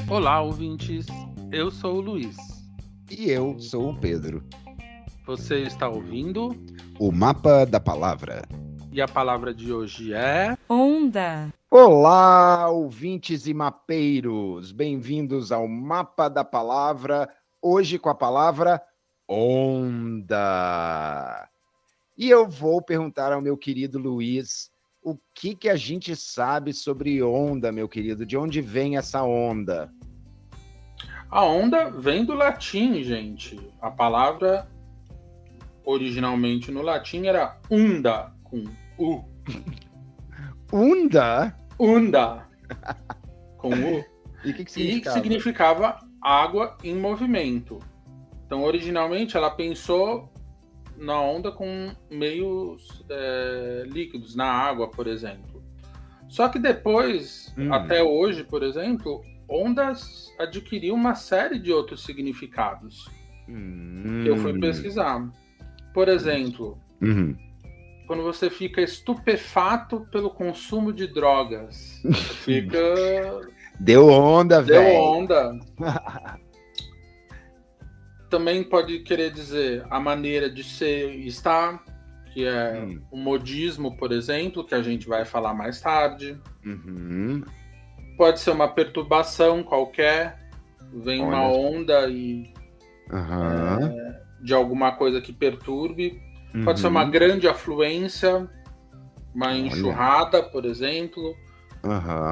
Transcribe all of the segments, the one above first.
Olá, ouvintes. Eu sou o Luiz. E eu sou o Pedro. Você está ouvindo? O Mapa da Palavra. E a palavra de hoje é... Onda. Olá, ouvintes e mapeiros. Bem-vindos ao Mapa da Palavra. Hoje com a palavra onda. E eu vou perguntar ao meu querido Luiz o que a gente sabe sobre onda, meu querido. De onde vem essa onda? A onda vem do latim, gente. A palavra originalmente no latim era unda, com U. Unda? Unda, com U. E o que E significava? significava água em movimento. Então, originalmente, ela pensou na onda com meios líquidos, na água, por exemplo. Só que depois, até hoje, por exemplo, ondas adquiriu uma série de outros significados que eu fui pesquisar. Por exemplo, quando você fica estupefato pelo consumo de drogas, fica... Deu onda, velho. Deu onda. Também pode querer dizer a maneira de ser e estar, que é o modismo, por exemplo, que a gente vai falar mais tarde. Pode ser uma perturbação qualquer, vem uma onda e de alguma coisa que perturbe. Pode ser uma grande afluência, uma enxurrada, por exemplo.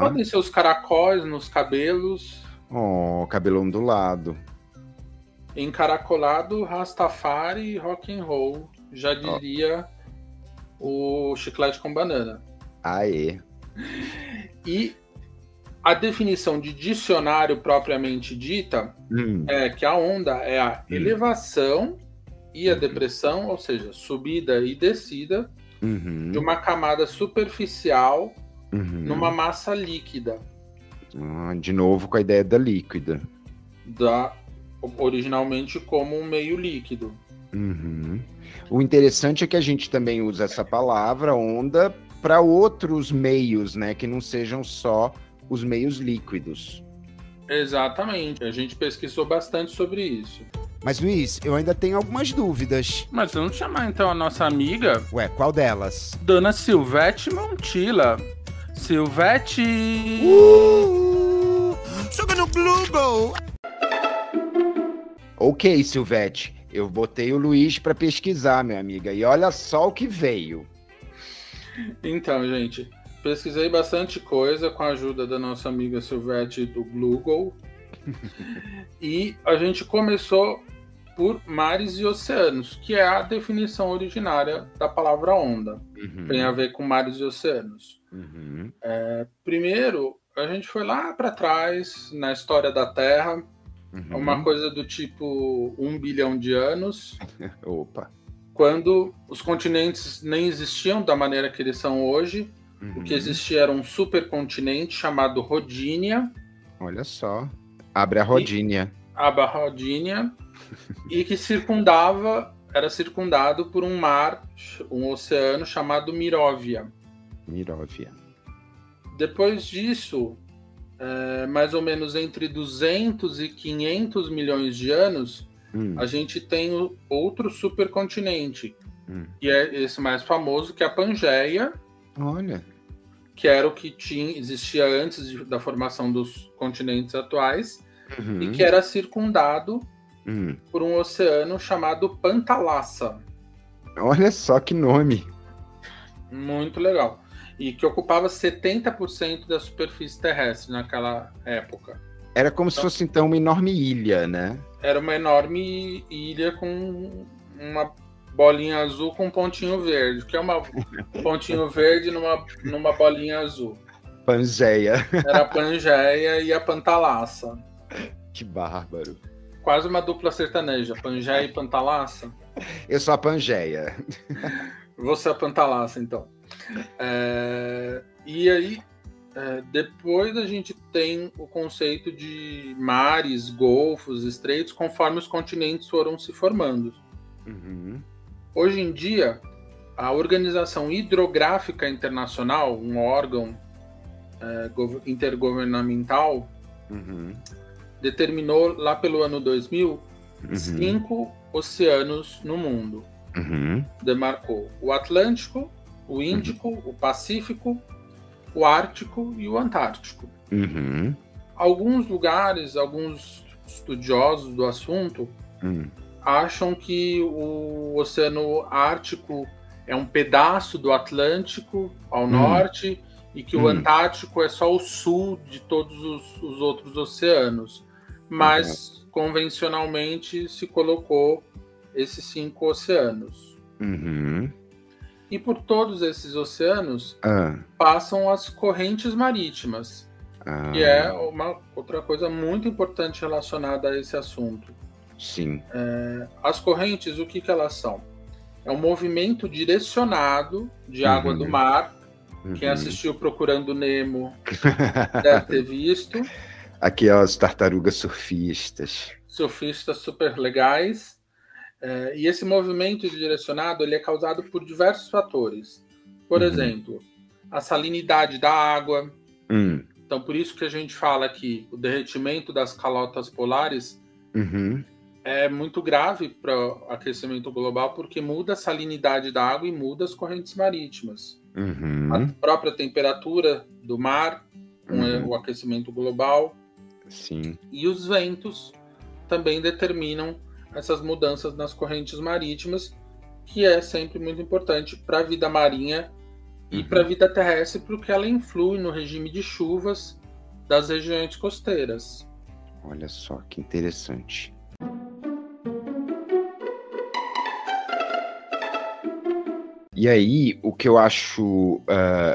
Podem ser os caracóis nos cabelos. Oh, cabelo ondulado. Encaracolado, Rastafari e rock and roll, já diria o chiclete com banana. Aê. E a definição de dicionário propriamente dita é que a onda é a elevação e a depressão, ou seja, subida e descida de uma camada superficial numa massa líquida. De novo com a ideia da líquida. Originalmente como um meio líquido. O interessante é que a gente também usa essa palavra, onda, para outros meios, né? Que não sejam só os meios líquidos. Exatamente. A gente pesquisou bastante sobre isso. Mas, Luiz, eu ainda tenho algumas dúvidas. Mas vamos chamar então a nossa amiga... Ué, qual delas? Dona Silvete Montilla. Silvete... Joga no Google! Ok, Silvete, eu botei o Luiz para pesquisar, minha amiga, e olha só o que veio. Então, gente, pesquisei bastante coisa com a ajuda da nossa amiga Silvete do Google. E a gente começou por mares e oceanos, que é a definição originária da palavra onda. Tem a ver com mares e oceanos. Primeiro, a gente foi lá para trás, na história da Terra, uma coisa do tipo 1 bilhão de anos. Opa. Quando os continentes nem existiam da maneira que eles são hoje. O que existia era um supercontinente chamado Rodínia. Olha só. Abre a Rodínia. Abre a Rodínia. E que era circundado por um mar, um oceano chamado Miróvia. Depois disso, mais ou menos entre 200 e 500 milhões de anos, a gente tem outro supercontinente, que é esse mais famoso, que é a Pangeia. Olha. Que era o que existia antes da formação dos continentes atuais, e que era circundado por um oceano chamado Pantalassa. Olha só que nome. Muito legal. E que ocupava 70% da superfície terrestre naquela época. Era como se fosse, então, uma enorme ilha, né? Era uma enorme ilha com uma bolinha azul com um pontinho verde. Que é um pontinho verde numa bolinha azul. Pangeia. Era a Pangeia e a Pantalassa. Que bárbaro. Quase uma dupla sertaneja. Pangeia e Pantalassa. Eu sou a Pangeia. Você é a Pantalassa, então. E aí, depois a gente tem o conceito de mares, golfos, estreitos, conforme os continentes foram se formando. Hoje em dia, a Organização Hidrográfica Internacional, um órgão intergovernamental determinou lá pelo ano 2000 5 oceanos no mundo. Demarcou o Atlântico, o Índico, o Pacífico, o Ártico e o Antártico. Alguns lugares, alguns estudiosos do assunto acham que o Oceano Ártico é um pedaço do Atlântico ao norte e que o Antártico é só o sul de todos os outros oceanos. Mas, convencionalmente, se colocou esses 5 oceanos. E por todos esses oceanos passam as correntes marítimas, que é uma outra coisa muito importante relacionada a esse assunto. Sim. As correntes, o que elas são? É um movimento direcionado de água do mar. Quem assistiu Procurando Nemo deve ter visto. Aqui, ó, as tartarugas surfistas. Surfistas super legais. E esse movimento direcionado ele é causado por diversos fatores. Por exemplo, a salinidade da água. Então, por isso que a gente fala que o derretimento das calotas polares é muito grave para o aquecimento global, porque muda a salinidade da água e muda as correntes marítimas. A própria temperatura do mar, com o aquecimento global. Sim. E os ventos também determinam essas mudanças nas correntes marítimas, que é sempre muito importante para a vida marinha e para a vida terrestre, porque ela influi no regime de chuvas das regiões costeiras. Olha só que interessante. E aí, o que eu acho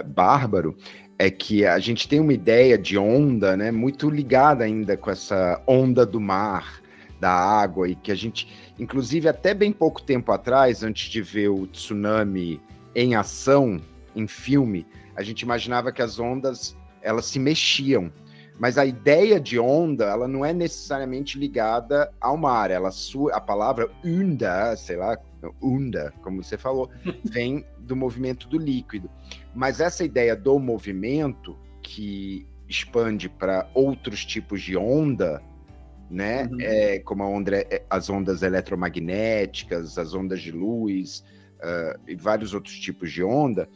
bárbaro é que a gente tem uma ideia de onda, né, muito ligada ainda com essa onda do mar, da água, e que a gente, inclusive até bem pouco tempo atrás, antes de ver o tsunami em ação, em filme, a gente imaginava que as ondas, elas se mexiam. Mas a ideia de onda, ela não é necessariamente ligada ao mar. A palavra onda, sei lá, onda, como você falou, vem do movimento do líquido. Mas essa ideia do movimento, que expande para outros tipos de onda, né? Como as ondas eletromagnéticas, as ondas de luz, e vários outros tipos de onda,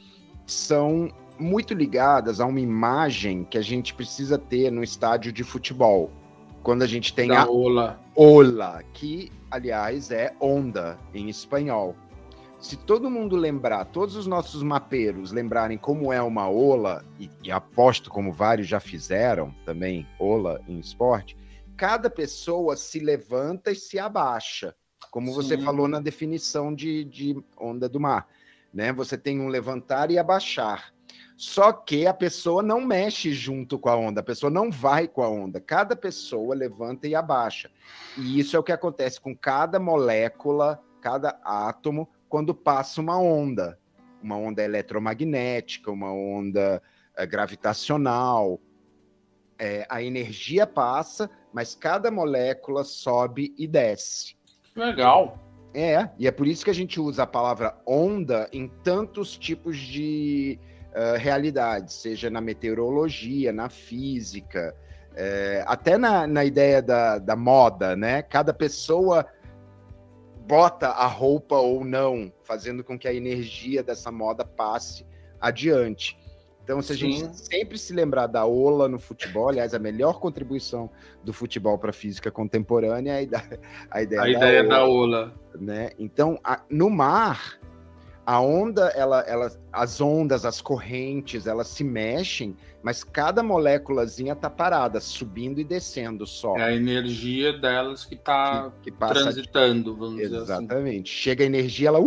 são muito ligadas a uma imagem que a gente precisa ter no estádio de futebol. Quando a gente tem a ola, que, aliás, é onda em espanhol. Se todo mundo lembrar, todos os nossos mapeiros lembrarem como é uma ola, e aposto como vários já fizeram também, ola em esporte, cada pessoa se levanta e se abaixa, como você falou na definição de onda do mar, né? Você tem um levantar e abaixar. Só que a pessoa não mexe junto com a onda, a pessoa não vai com a onda. Cada pessoa levanta e abaixa. E isso é o que acontece com cada molécula, cada átomo, quando passa uma onda eletromagnética, uma onda gravitacional. A energia passa, mas cada molécula sobe e desce. Legal. E é por isso que a gente usa a palavra onda em tantos tipos de realidades, seja na meteorologia, na física, até na ideia da moda, né? Cada pessoa bota a roupa ou não, fazendo com que a energia dessa moda passe adiante. Então, se a gente sempre se lembrar da ola no futebol, aliás, a melhor contribuição do futebol para a física contemporânea é a ideia da ola. Né? Então, no mar, a onda, as ondas, as correntes, elas se mexem, mas cada moléculazinha está parada, subindo e descendo só. É a energia delas que está transitando, vamos dizer assim. Exatamente. Chega a energia, ela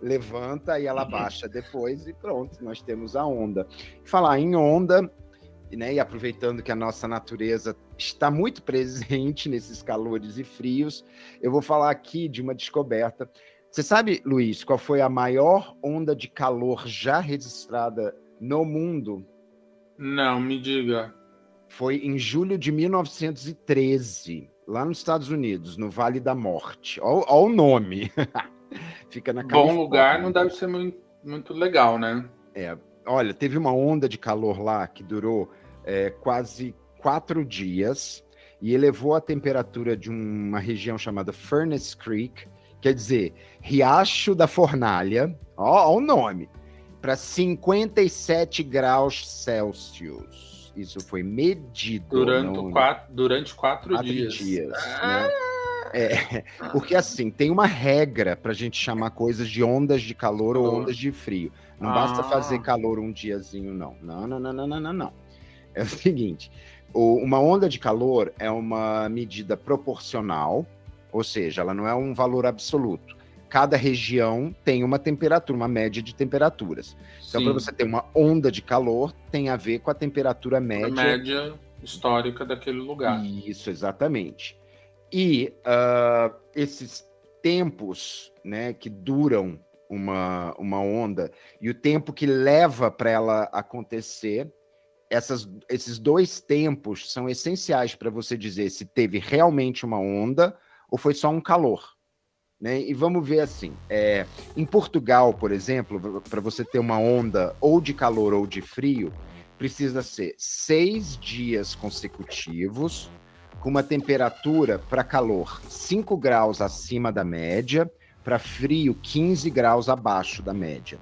levanta e ela baixa depois e pronto, nós temos a onda. Falar em onda, né, e aproveitando que a nossa natureza está muito presente nesses calores e frios, eu vou falar aqui de uma descoberta. Você sabe, Luiz, qual foi a maior onda de calor já registrada no mundo? Não, me diga. Foi em julho de 1913, lá nos Estados Unidos, no Vale da Morte. Olha o nome. Fica na Califórnia. Bom lugar não deve ser muito, muito legal, né? olha, teve uma onda de calor lá que durou quase 4 dias e elevou a temperatura de uma região chamada Furnace Creek, quer dizer, Riacho da Fornalha, ó o nome, para 57 graus Celsius. Isso foi medido. Durante 4 dias. Né? Porque assim, tem uma regra para a gente chamar coisas de ondas de calor ou ondas de frio. Não basta fazer calor um diazinho, não. Não. É o seguinte, uma onda de calor é uma medida proporcional, ou seja, ela não é um valor absoluto. Cada região tem uma temperatura, uma média de temperaturas. Então, para você ter uma onda de calor, tem a ver com a temperatura média. A média histórica daquele lugar. Isso, exatamente. E esses tempos, né, que duram uma onda e o tempo que leva para ela acontecer, esses 2 tempos são essenciais para você dizer se teve realmente uma onda ou foi só um calor. Né? E vamos ver assim, em Portugal, por exemplo, para você ter uma onda ou de calor ou de frio, precisa ser 6 dias consecutivos com uma temperatura para calor 5 graus acima da média, para frio 15 graus abaixo da média.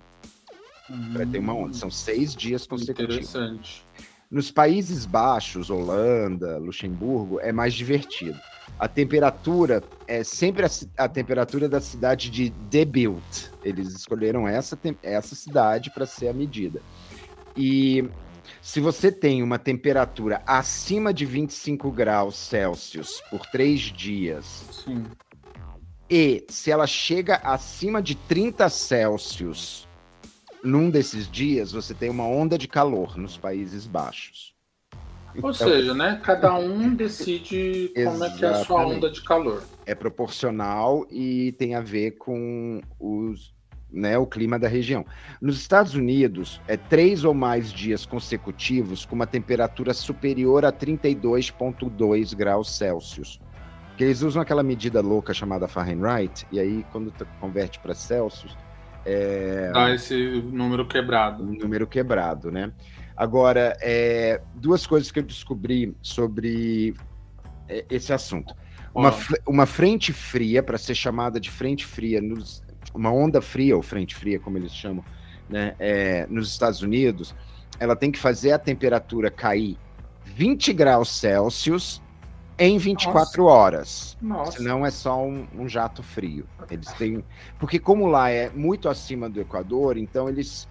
Para ter uma onda, são 6 dias consecutivos. Interessante. Nos Países Baixos, Holanda, Luxemburgo, é mais divertido. A temperatura é sempre a temperatura da cidade de De Bilt. Eles escolheram essa cidade para ser a medida. E se você tem uma temperatura acima de 25 graus Celsius por 3 dias, sim, e se ela chega acima de 30 Celsius num desses dias, você tem uma onda de calor nos Países Baixos. Ou seja, né? Cada um decide como é que é a sua onda de calor. É proporcional e tem a ver com o clima da região. Nos Estados Unidos, 3 ou mais dias consecutivos com uma temperatura superior a 32,2 graus Celsius. Porque eles usam aquela medida louca chamada Fahrenheit, e aí quando tu converte para Celsius, dá esse número quebrado. Número quebrado, né? Agora, 2 coisas que eu descobri sobre esse assunto. Uma frente fria, para ser chamada de frente fria, uma onda fria, ou frente fria, como eles chamam, né, nos Estados Unidos, ela tem que fazer a temperatura cair 20 graus Celsius em 24 horas. Nossa. Senão é só um jato frio. Eles têm... Porque como lá é muito acima do Equador, então eles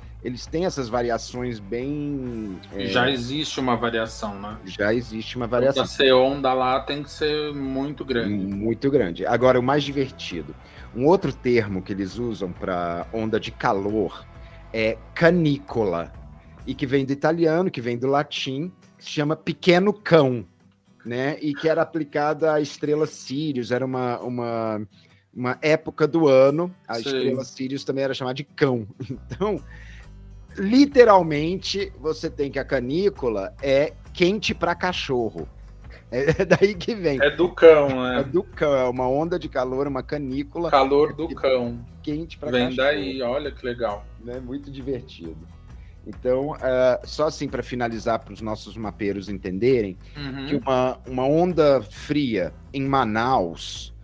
têm essas variações bem... Já existe uma variação, né? Já existe uma variação. Para ser onda lá tem que ser muito grande. Muito grande. Agora, o mais divertido. Um outro termo que eles usam para onda de calor é canícola. E que vem do italiano, que vem do latim, que se chama pequeno cão. Né, e que era aplicada à estrela Sirius, era uma época do ano, a estrela Sirius também era chamada de cão. Então, literalmente, você tem que a canícula é quente para cachorro. É daí que vem. É do cão, né? É do cão, é uma onda de calor, uma canícula. Calor do cão. Quente para cachorro. Vem daí, olha que legal. Né, muito divertido. Então, só assim para finalizar, para os nossos mapeiros entenderem, que uma onda fria em Manaus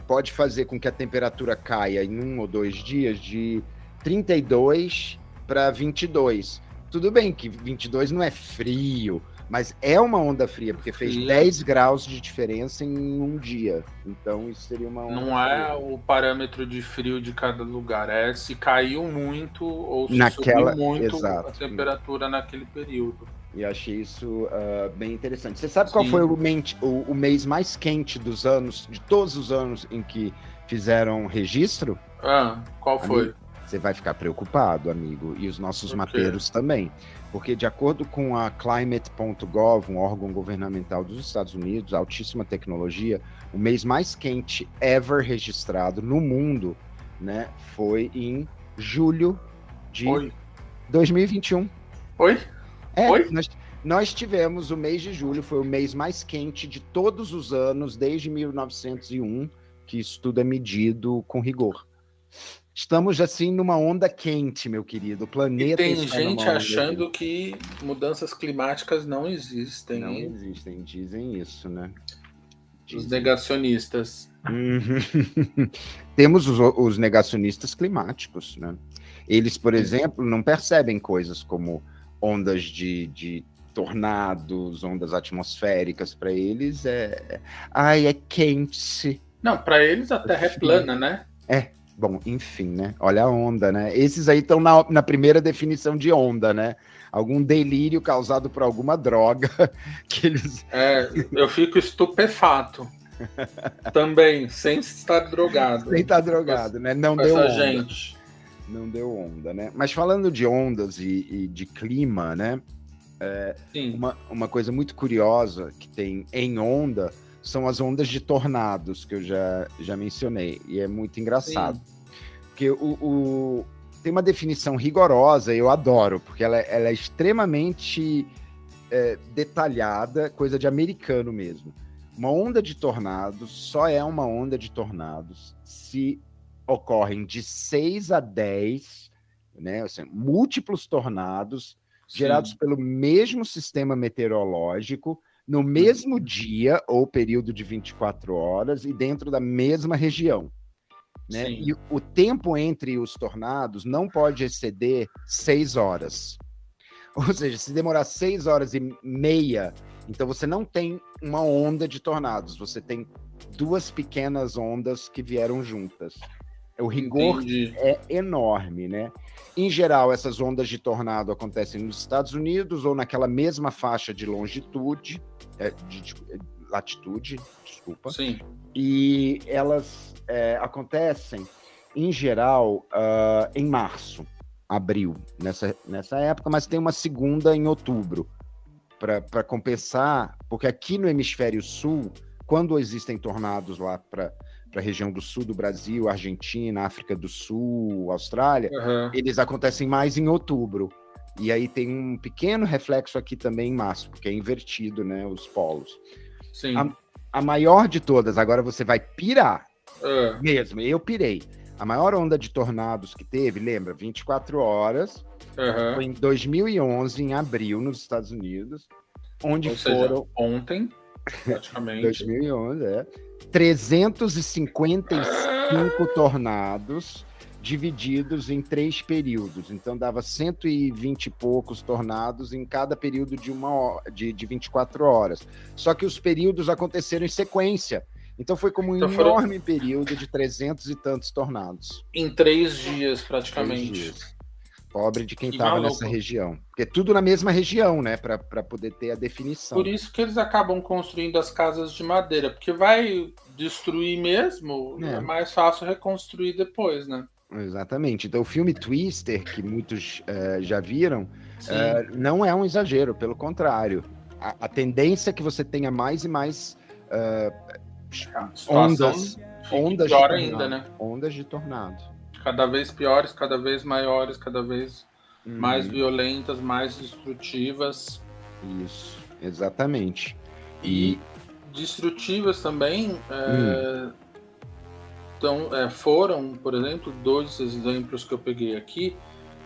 pode fazer com que a temperatura caia em 1 ou 2 dias de 32 para 22. Tudo bem que 22 não é frio, mas é uma onda fria, porque fez 10 graus de diferença em um dia. Então, isso seria uma onda Não fria. é o parâmetro de frio de cada lugar, é se caiu muito ou se subiu muito a temperatura naquele período. E achei isso bem interessante. Você sabe qual foi o mês mais quente dos anos, de todos os anos em que fizeram registro? Qual foi? Você vai ficar preocupado, amigo, e os nossos mapeiros também. Porque, de acordo com a Climate.gov, um órgão governamental dos Estados Unidos, altíssima tecnologia, o mês mais quente ever registrado no mundo, né, foi em julho de 2021. Oi? Nós tivemos o mês de julho, foi o mês mais quente de todos os anos, desde 1901, que isso tudo é medido com rigor. Estamos, assim, numa onda quente, meu querido. O E planeta tem está numa gente onda achando quente. que mudanças climáticas não existem, Não hein? existem, dizem isso, né? Os Dizem. negacionistas. Temos os negacionistas climáticos, né? Eles, por Sim. exemplo, não percebem coisas como ondas de tornados, ondas atmosféricas. Para eles ai, é quente. Não, para eles a Terra é plana, né? Bom, enfim, né? Olha a onda, né? Esses aí estão na primeira definição de onda, né? Algum delírio causado por alguma droga que eles. Eu fico estupefato. Também, sem estar drogado. Nem tá drogado, né? Não Com deu essa onda. gente. Não deu onda, né? Mas falando de ondas e de clima, né? Sim. Uma coisa muito curiosa que tem em onda são as ondas de tornados, que eu já mencionei. E é muito engraçado. Sim. Porque tem uma definição rigorosa, eu adoro, porque ela é extremamente detalhada, coisa de americano mesmo. Uma onda de tornados só é uma onda de tornados se ocorrem de 6 a 10, né, assim, múltiplos tornados gerados Sim. pelo mesmo sistema meteorológico, no mesmo dia ou período de 24 horas e dentro da mesma região. Né? Sim. E o tempo entre os tornados não pode exceder 6 horas. Ou seja, se demorar 6 horas e meia, então você não tem uma onda de tornados, você tem duas pequenas ondas que vieram juntas. O rigor Entendi. é enorme, né? Em geral, essas ondas de tornado acontecem nos Estados Unidos ou naquela mesma faixa de longitude, de latitude, desculpa. Sim. E elas acontecem, em geral, em março, abril, nessa época, mas tem uma segunda em outubro, para compensar, porque aqui no hemisfério sul, quando existem tornados lá para a região do sul do Brasil, Argentina, África do Sul, Austrália, eles acontecem mais em outubro. E aí tem um pequeno reflexo aqui também em março, porque é invertido, né, os polos. Sim. A maior de todas, agora você vai pirar mesmo, eu pirei. A maior onda de tornados que teve, lembra, 24 horas, foi em 2011, em abril, nos Estados Unidos, onde foram... ontem, praticamente. 2011, 355 tornados divididos em 3 períodos. Então, dava 120 e poucos tornados em cada período de 24 horas. Só que os períodos aconteceram em sequência. Então, foi como um enorme período de 300 e tantos tornados. Em 3 dias, praticamente. 3 dias. Pobre de quem estava nessa região. Porque é tudo na mesma região, né? Para poder ter a definição. Por isso que eles acabam construindo as casas de madeira. Porque vai destruir mesmo, é mais fácil reconstruir depois, né? Exatamente. Então, o filme Twister, que muitos já viram, não é um exagero, pelo contrário. A tendência é que você tenha mais e mais ondas de tornado, ainda, né? Ondas de tornado. Cada vez piores, cada vez maiores, cada vez mais violentas, mais destrutivas. Isso, exatamente. E destrutivas também foram, por exemplo, 2 exemplos que eu peguei aqui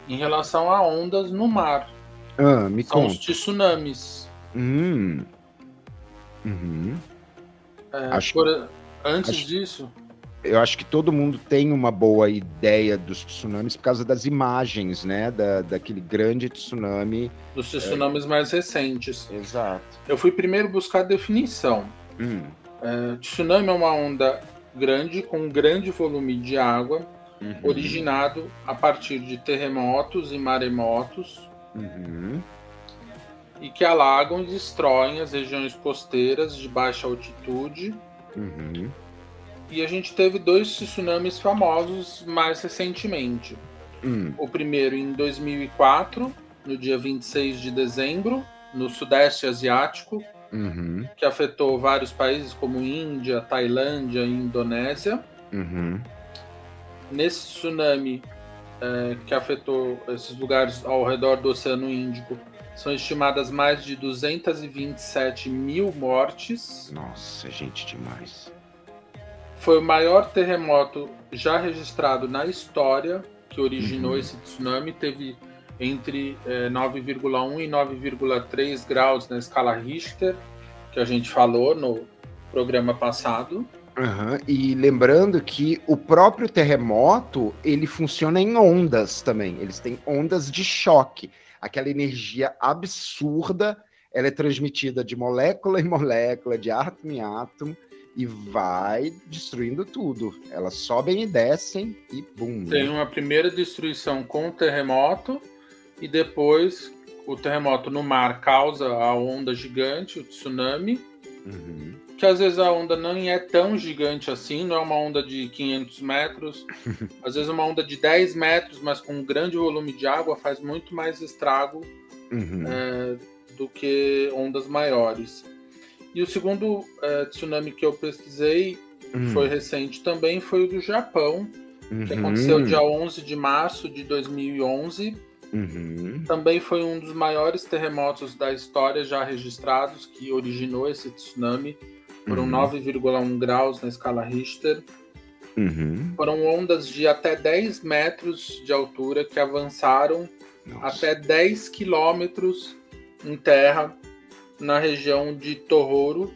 em relação a ondas no mar. Me São conta. os tsunamis. Antes disso... Eu acho que todo mundo tem uma boa ideia dos tsunamis por causa das imagens, né? Daquele grande tsunami. Dos tsunamis mais recentes. Exato. Eu fui primeiro buscar a definição. Tsunami é uma onda grande com um grande volume de água, originado a partir de terremotos e maremotos, e que alagam e destroem as regiões costeiras de baixa altitude. E a gente teve 2 tsunamis famosos mais recentemente. O primeiro em 2004, no dia 26 de dezembro, no Sudeste Asiático, que afetou vários países como Índia, Tailândia e Indonésia. Nesse tsunami que afetou esses lugares ao redor do Oceano Índico, são estimadas mais de 227 mil mortes. Nossa, gente, demais. Foi o maior terremoto já registrado na história que originou esse tsunami. Teve entre 9,1 e 9,3 graus na escala Richter, que a gente falou no programa passado. E lembrando que o próprio terremoto, ele funciona em ondas também. Eles têm ondas de choque. Aquela energia absurda, ela é transmitida de molécula em molécula, de átomo em átomo, e vai destruindo tudo. Elas sobem e descem e bum. Tem uma primeira destruição com o terremoto, e depois o terremoto no mar causa a onda gigante, o tsunami, que às vezes a onda não é tão gigante assim, não é uma onda de 500 metros, às vezes uma onda de 10 metros, mas com um grande volume de água faz muito mais estrago do que ondas maiores. E o segundo tsunami que eu pesquisei, foi recente também, foi o do Japão, que aconteceu dia 11 de março de 2011. Também foi um dos maiores terremotos da história já registrados, que originou esse tsunami. Foram 9,1 graus na escala Richter. Foram ondas de até 10 metros de altura que avançaram até 10 quilômetros em terra na região de Tohoru.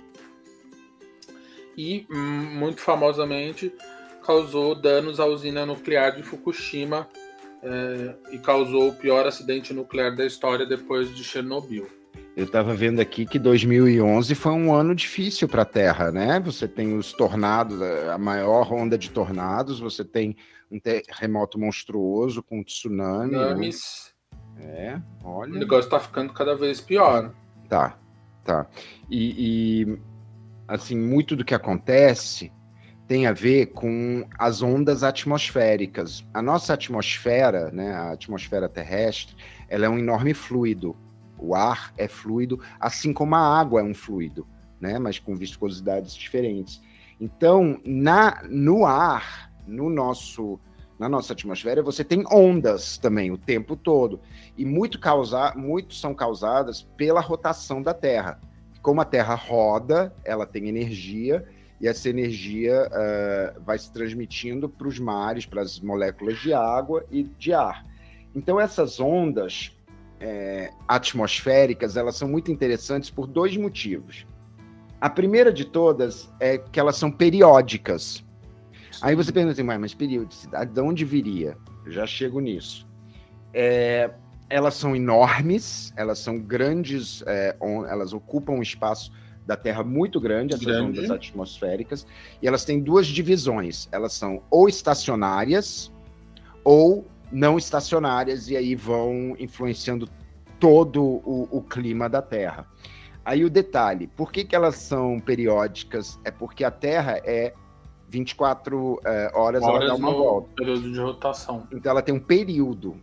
E, muito famosamente, causou danos à usina nuclear de Fukushima e causou o pior acidente nuclear da história depois de Chernobyl. Eu estava vendo aqui que 2011 foi um ano difícil para a Terra, né? Você tem os tornados, a maior onda de tornados, você tem um terremoto monstruoso com tsunami. Tsunamis. Olha. O negócio está ficando cada vez pior. Tá. E assim, muito do que acontece tem a ver com as ondas atmosféricas. A nossa atmosfera, né, a atmosfera terrestre, ela é um enorme fluido. O ar é fluido, assim como a água é um fluido, né, mas com viscosidades diferentes. Então, no ar, na nossa atmosfera, você tem ondas também o tempo todo. E muito são causadas pela rotação da Terra. Como a Terra roda, ela tem energia, e essa energia vai se transmitindo para os mares, para as moléculas de água e de ar. Então, essas ondas atmosféricas, elas são muito interessantes por dois motivos. A primeira de todas é que elas são periódicas. Aí você pergunta assim, mas periodicidade, de onde viria? Eu já chego nisso. Elas são enormes, elas são grandes, elas ocupam um espaço da Terra muito grande, essas ondas atmosféricas, e elas têm duas divisões. Elas são ou estacionárias ou não estacionárias, e aí vão influenciando todo o clima da Terra. Aí o detalhe, por que elas são periódicas? É porque a Terra 24 horas ela dá uma volta. Período de rotação. Então ela tem um período.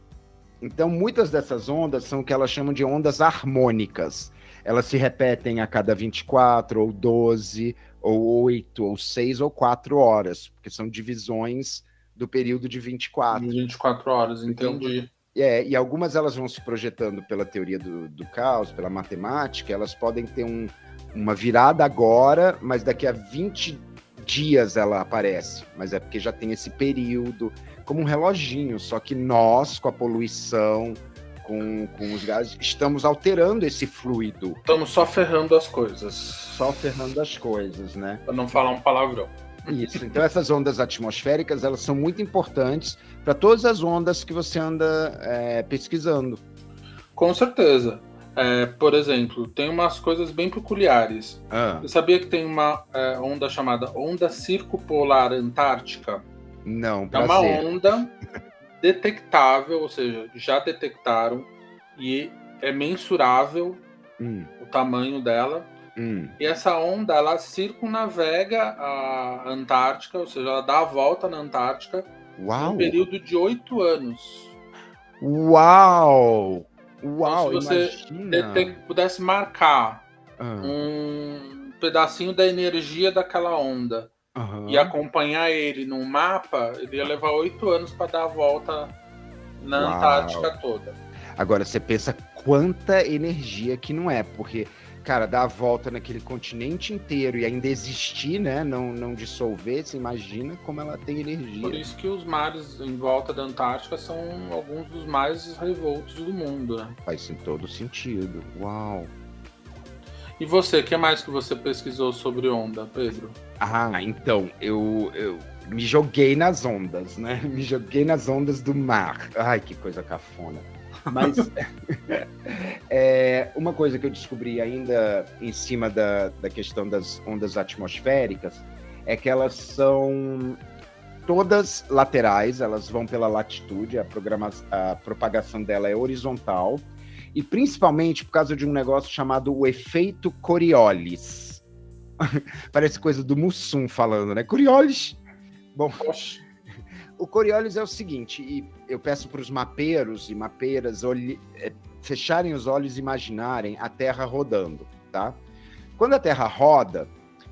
Então muitas dessas ondas são o que elas chamam de ondas harmônicas. Elas se repetem a cada 24, ou 12, ou 8, ou 6, ou 4 horas, porque são divisões do período de 24. 24 horas, entendi. E algumas elas vão se projetando pela teoria do caos, pela matemática, elas podem ter uma virada agora, mas daqui a 20 dias ela aparece. Mas é porque já tem esse período, como um reloginho, só que nós, com a poluição, com os gases, estamos alterando esse fluido. Estamos só ferrando as coisas. Só ferrando as coisas, né? Para não falar um palavrão. Isso, então essas ondas atmosféricas, elas são muito importantes para todas as ondas que você anda pesquisando. Com certeza. Por exemplo, tem umas coisas bem peculiares. Você sabia que tem uma onda chamada onda circumpolar antártica? Não, prazer. É uma onda detectável, ou seja, já detectaram, e é mensurável o tamanho dela. E essa onda, ela circunnavega a Antártica, ou seja, ela dá a volta na Antártica em um período de 8 anos. Uau! Então, se você pudesse marcar um pedacinho da energia daquela onda e acompanhar ele num mapa, ele ia levar 8 anos para dar a volta na Antártica toda. Agora, você pensa quanta energia que não é, porque cara, dar a volta naquele continente inteiro e ainda existir, né? Não dissolver, você imagina como ela tem energia. Por isso que os mares em volta da Antártica são alguns dos mais revoltos do mundo, né? Faz em todo sentido. Uau! E você, o que mais que você pesquisou sobre onda, Pedro? Ah, então, eu me joguei nas ondas, né? Me joguei nas ondas do mar. Ai, que coisa cafona. Mas uma coisa que eu descobri ainda em cima da questão das ondas atmosféricas é que elas são todas laterais, elas vão pela latitude, a propagação dela é horizontal, e principalmente por causa de um negócio chamado o efeito Coriolis. Parece coisa do Mussum falando, né? Coriolis! Bom, o Coriolis é o seguinte, e eu peço para os mapeiros e mapeiras fecharem os olhos e imaginarem a Terra rodando, tá? Quando a Terra roda,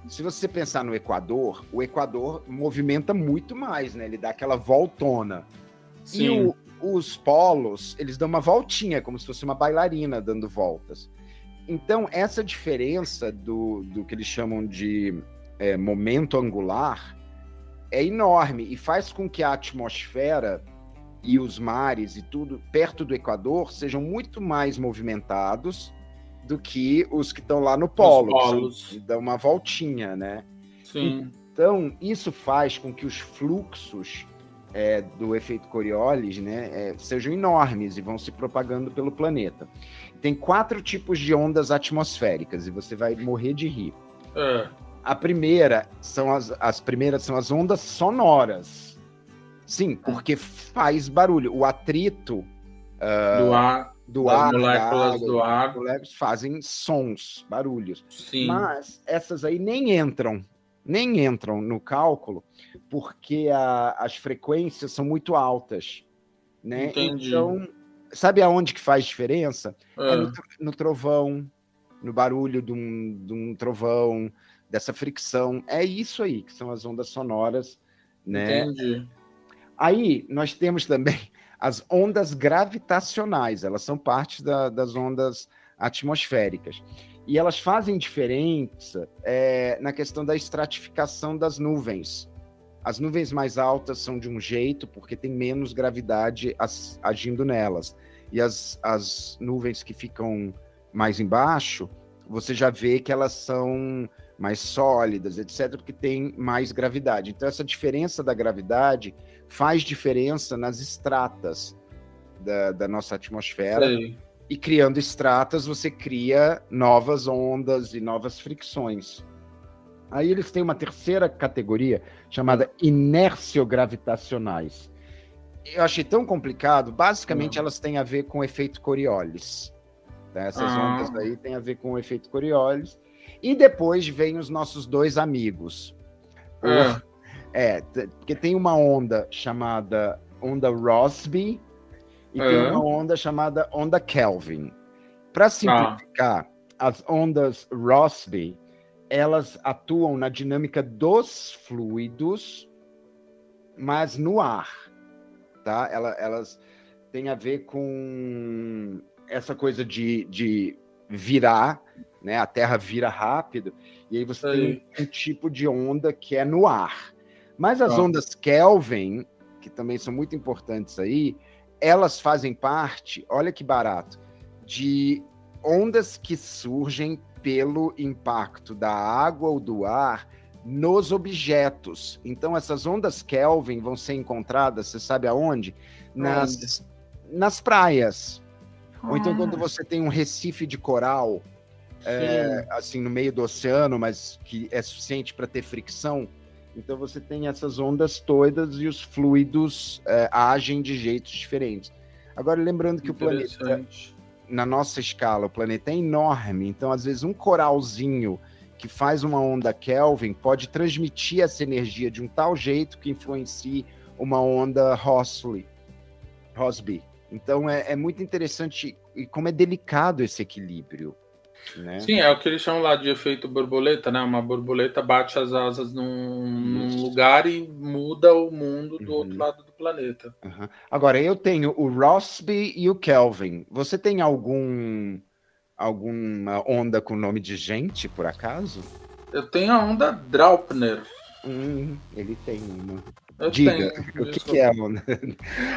se você pensar no Equador, o Equador movimenta muito mais, né? Ele dá aquela voltona. Sim. E os polos, eles dão uma voltinha, como se fosse uma bailarina dando voltas. Então, essa diferença do que eles chamam de momento angular é enorme e faz com que a atmosfera e os mares e tudo perto do Equador sejam muito mais movimentados do que os que estão lá no polo, os polos. Que dão uma voltinha, né? Sim. Então, isso faz com que os fluxos do efeito Coriolis, né, sejam enormes e vão se propagando pelo planeta. Tem 4 tipos de ondas atmosféricas e você vai morrer de rir. A primeira são as primeiras são as ondas sonoras. Sim, porque faz barulho. O atrito do ar, moléculas do ar fazem sons, barulhos. Sim. Mas essas aí nem entram no cálculo, porque as frequências são muito altas, né? Entendi. Então, sabe aonde que faz diferença? No trovão, no barulho de um trovão, dessa fricção. É isso aí, que são as ondas sonoras, né? Entendi. Aí, nós temos também as ondas gravitacionais, elas são parte das ondas atmosféricas. E elas fazem diferença na questão da estratificação das nuvens. As nuvens mais altas são de um jeito, porque tem menos gravidade agindo nelas. E as nuvens que ficam mais embaixo, você já vê que elas são mais sólidas, etc., porque tem mais gravidade. Então, essa diferença da gravidade faz diferença nas estratas da nossa atmosfera. Sei. E criando estratas, você cria novas ondas e novas fricções. Aí eles têm uma terceira categoria chamada inerciogravitacionais. Eu achei tão complicado. Basicamente, elas têm a ver com o efeito Coriolis. Tá? Essas ondas aí têm a ver com o efeito Coriolis. E depois vem os nossos 2 amigos. Porque tem uma onda chamada onda Rossby, e tem uma onda chamada onda Kelvin. Para simplificar, as ondas Rossby, elas atuam na dinâmica dos fluidos, mas no ar. Tá? Elas têm a ver com essa coisa de virar, né? A Terra vira rápido, e aí você tem um tipo de onda que é no ar. Mas as ondas Kelvin, que também são muito importantes aí, elas fazem parte, olha que barato, de ondas que surgem pelo impacto da água ou do ar nos objetos. Então, essas ondas Kelvin vão ser encontradas, você sabe aonde? Nas praias. Ou então, quando você tem um recife de coral, assim, no meio do oceano, mas que é suficiente para ter fricção, então você tem essas ondas todas e os fluidos agem de jeitos diferentes. Agora, lembrando que o planeta, na nossa escala, o planeta é enorme, então às vezes um coralzinho que faz uma onda Kelvin pode transmitir essa energia de um tal jeito que influencie uma onda Rossby. Então é muito interessante e como é delicado esse equilíbrio. Né? Sim, é o que eles chamam lá de efeito borboleta, né? Uma borboleta bate as asas num lugar e muda o mundo do outro lado do planeta. Agora, eu tenho o Rossby e o Kelvin. Você tem algum alguma onda com nome de gente, por acaso? Eu tenho a onda Draupner. Ele tem uma. Eu Diga, tenho. o que é a onda?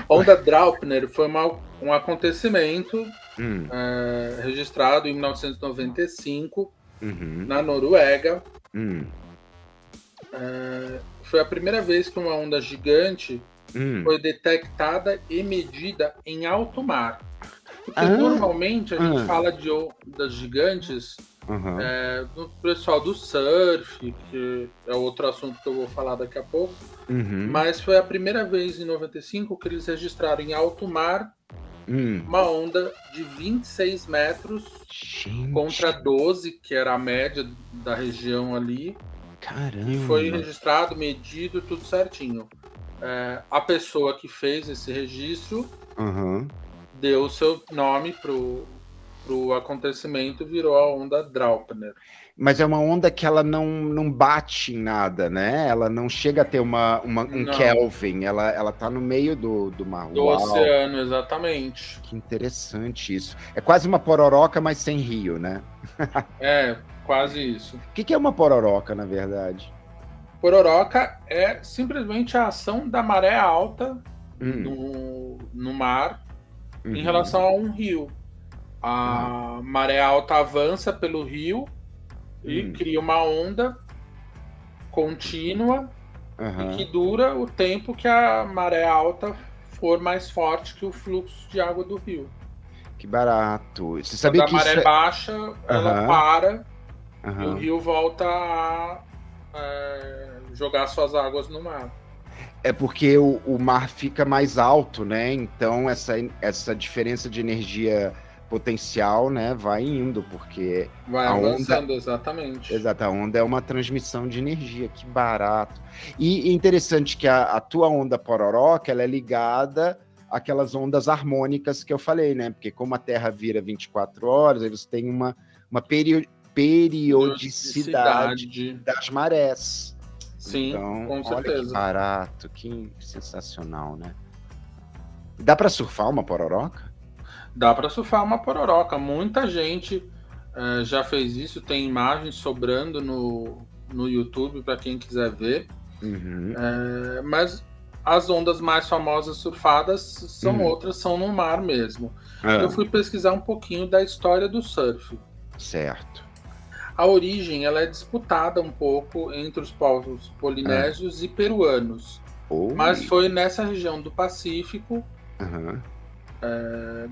A onda Draupner foi um acontecimento Hum, registrado em 1995 uhum, na Noruega. hum, Foi a primeira vez que uma onda gigante hum. foi detectada e medida em alto mar. Porque Ah, normalmente a gente fala de ondas gigantes uhum, do pessoal do surf, que é outro assunto que eu vou falar daqui a pouco. uhum, Mas foi a primeira vez em 95 que eles registraram em alto mar uma onda de 26 metros Gente, contra 12, que era a média da região ali. caramba. E foi registrado, medido, tudo certinho. A pessoa que fez esse registro Uhum. deu o seu nome pro acontecimento, virou a onda Draupner. Mas é uma onda que ela não bate em nada, né? Ela não chega a ter um Não. Kelvin, ela tá no meio do mar. Do Uau, oceano, exatamente. que interessante isso. É quase uma pororoca, mas sem rio, né? É, quase isso. O que é uma pororoca, na verdade? Pororoca é simplesmente a ação da maré alta no mar em relação a um rio. A maré alta avança pelo rio e cria uma onda contínua e que dura o tempo que a maré alta for mais forte que o fluxo de água do rio. Que barato. Você sabia Quando a que maré isso baixa, ela para e o Aham. rio volta a jogar suas águas no mar. É porque o mar fica mais alto, né? Então essa diferença de energia potencial, né, vai indo, porque Vai a onda, avançando, exatamente. exato, a onda é uma transmissão de energia, que barato. E é interessante que a tua onda pororoca, ela é ligada àquelas ondas harmônicas que eu falei, né? Porque como a Terra vira 24 horas, eles têm uma periodicidade das marés. Sim, Então, com olha que certeza. barato, que sensacional, né? Dá para surfar uma pororoca? Dá para surfar uma pororoca. Muita gente já fez isso. Tem imagens sobrando no YouTube para quem quiser ver. Mas as ondas mais famosas surfadas são outras, são no mar mesmo. Eu fui pesquisar um pouquinho da história do surf. Certo. A origem ela é disputada um pouco entre os povos polinésios e peruanos. Mas foi nessa região do Pacífico,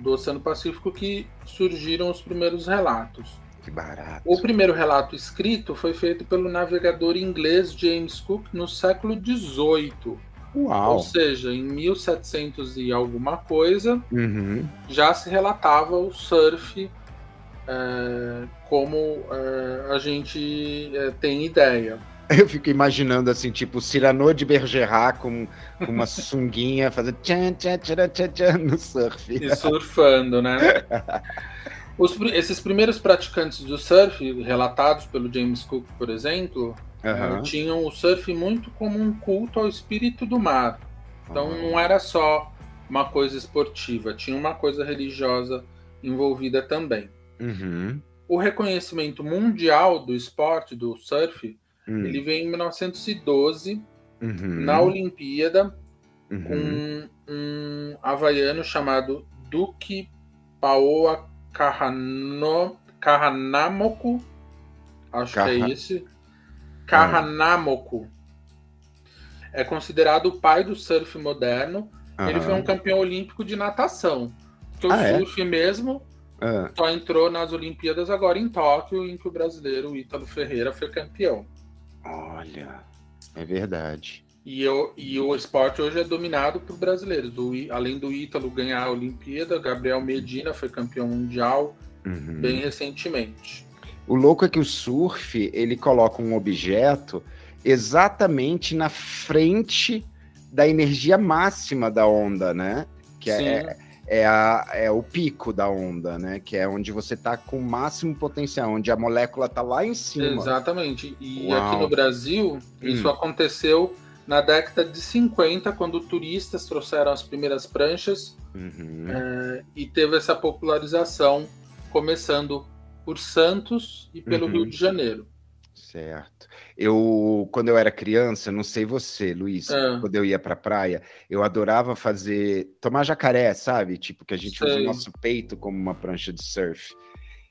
do Oceano Pacífico, que surgiram os primeiros relatos. Que barato. O primeiro relato escrito foi feito pelo navegador inglês James Cook no século XVIII. Uau. Ou seja, em 1700 e alguma coisa, já se relatava o surf como a gente tem ideia. Eu fico imaginando assim, tipo, Cyrano de Bergerac com uma sunguinha fazendo tchan, tchan, tchan, tchan, tchan, no surf. E surfando, né? Esses primeiros praticantes do surf, relatados pelo James Cook, por exemplo, tinham o surf muito como um culto ao espírito do mar. Então não era só uma coisa esportiva, tinha uma coisa religiosa envolvida também. O reconhecimento mundial do esporte, do surf, ele veio em 1912, na Olimpíada, com um havaiano chamado Duque Paoa Kahanamoku, acho que é esse. Kahanamoku. É considerado o pai do surf moderno. Ele foi um campeão olímpico de natação. Porque o surf mesmo só entrou nas Olimpíadas agora em Tóquio, em que o brasileiro Ítalo Ferreira foi campeão. Olha, é verdade. E o esporte hoje é dominado por brasileiros. Além do Ítalo ganhar a Olimpíada, Gabriel Medina foi campeão mundial bem recentemente. O louco é que o surf, ele coloca um objeto exatamente na frente da energia máxima da onda, né? Que é o pico da onda, né? Que é onde você tá com o máximo potencial, onde a molécula tá lá em cima. Exatamente. E aqui no Brasil, isso aconteceu na década de 50, quando turistas trouxeram as primeiras pranchas e teve essa popularização, começando por Santos e pelo Rio de Janeiro. Certo. Quando eu era criança, não sei você, Luiz, quando eu ia pra praia, eu adorava tomar jacaré, sabe? Tipo, que a gente usa o nosso peito como uma prancha de surf.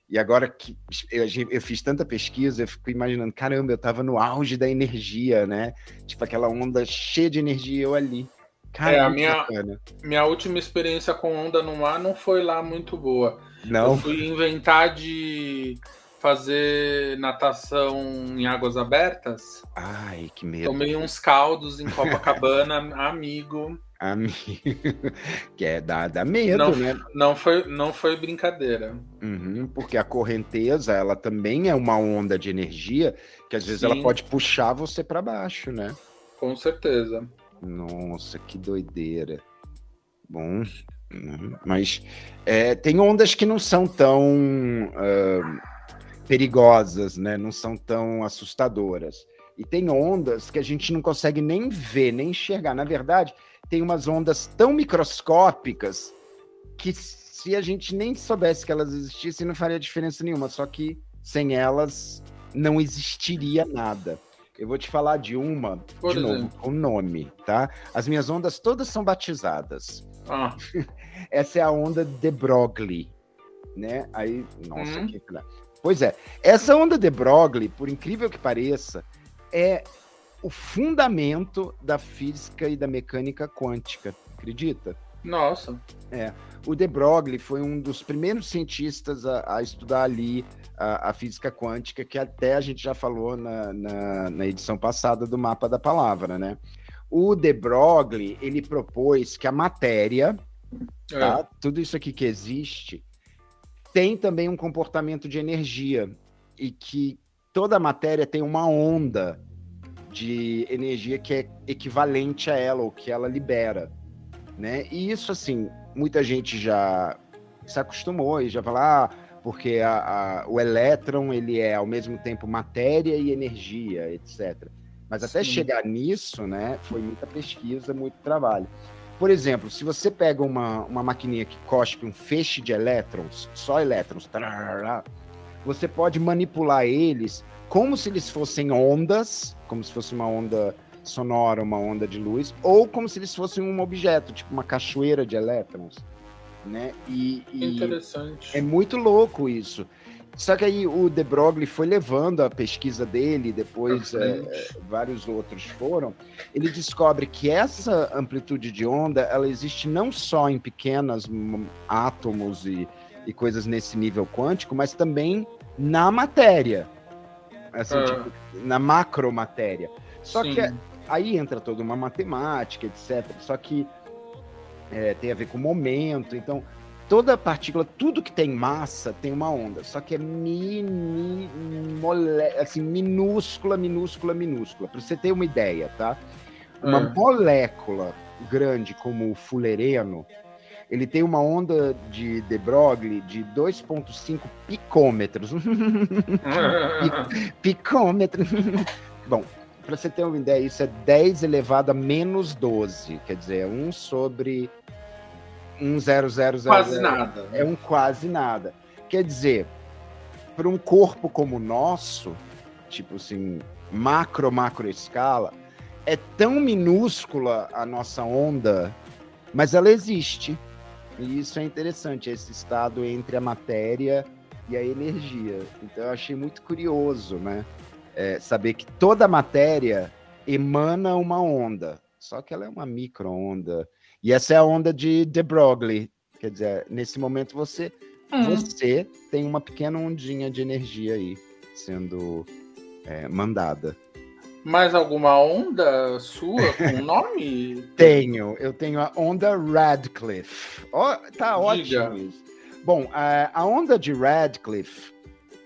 E agora que eu fiz tanta pesquisa, eu fico imaginando, caramba, eu tava no auge da energia, né? Tipo, aquela onda cheia de energia, eu ali. Cara, A muito bacana. minha última experiência com onda no mar não foi lá muito boa. Não? Eu fui inventar de fazer natação em águas abertas. Ai, que medo. Tomei uns caldos em Copacabana, amigo. Amigo, que dá medo, Não, né? não foi brincadeira. Porque a correnteza, ela também é uma onda de energia que às vezes ela pode puxar você para baixo, né? Com certeza. Nossa, que doideira. Bom, mas tem ondas que não são tão perigosas, né? Não são tão assustadoras. E tem ondas que a gente não consegue nem ver, nem enxergar. Na verdade, tem umas ondas tão microscópicas que se a gente nem soubesse que elas existissem, não faria diferença nenhuma. Só que sem elas não existiria nada. Eu vou te falar de uma, de novo, com nome, tá? As minhas ondas todas são batizadas. Essa é a onda de Broglie, né? Aí, nossa, que... Pois é, essa onda de Broglie, por incrível que pareça, é o fundamento da física e da mecânica quântica, acredita? Nossa. O de Broglie foi um dos primeiros cientistas a estudar ali a física quântica, que até a gente já falou na edição passada do Mapa da Palavra, né? O de Broglie, ele propôs que a matéria, tá? Tudo isso aqui que existe, tem também um comportamento de energia, e que toda a matéria tem uma onda de energia que é equivalente a ela, ou que ela libera, né? E isso, assim, muita gente já se acostumou e já fala, porque o elétron, ele é ao mesmo tempo matéria e energia, etc. Mas até chegar nisso, né, foi muita pesquisa, muito trabalho. Por exemplo, se você pega uma maquininha que cospe um feixe de elétrons, só elétrons, você pode manipular eles como se eles fossem ondas, como se fosse uma onda sonora, uma onda de luz, ou como se eles fossem um objeto, tipo uma cachoeira de elétrons, né? E interessante. É muito louco isso. Só que aí o de Broglie foi levando a pesquisa dele, depois vários outros foram. Ele descobre que essa amplitude de onda, ela existe não só em pequenos átomos e coisas nesse nível quântico, mas também na matéria, assim, tipo, na macromatéria. Só que aí entra toda uma matemática, etc. Só que tem a ver com momento, então toda partícula, tudo que tem massa tem uma onda, só que é assim, minúscula. Para você ter uma ideia, tá? Uma molécula grande como o fulereno, ele tem uma onda de Broglie de 2,5 picômetros. Picômetro. Bom, para você ter uma ideia, isso é 10 elevado a menos 12, quer dizer, 1 sobre 1,000. Quase nada. É um quase nada. Quer dizer, para um corpo como o nosso, tipo assim, macro escala, é tão minúscula a nossa onda, mas ela existe. E isso é interessante, esse estado entre a matéria e a energia. Então eu achei muito curioso, né? Saber que toda matéria emana uma onda, só que ela é uma micro-onda. E essa é a onda de Broglie. Quer dizer, nesse momento você tem uma pequena ondinha de energia aí sendo mandada. Mais alguma onda sua com nome? Eu tenho a onda Radcliffe. Tá ótimo isso. Bom, a onda de Radcliffe,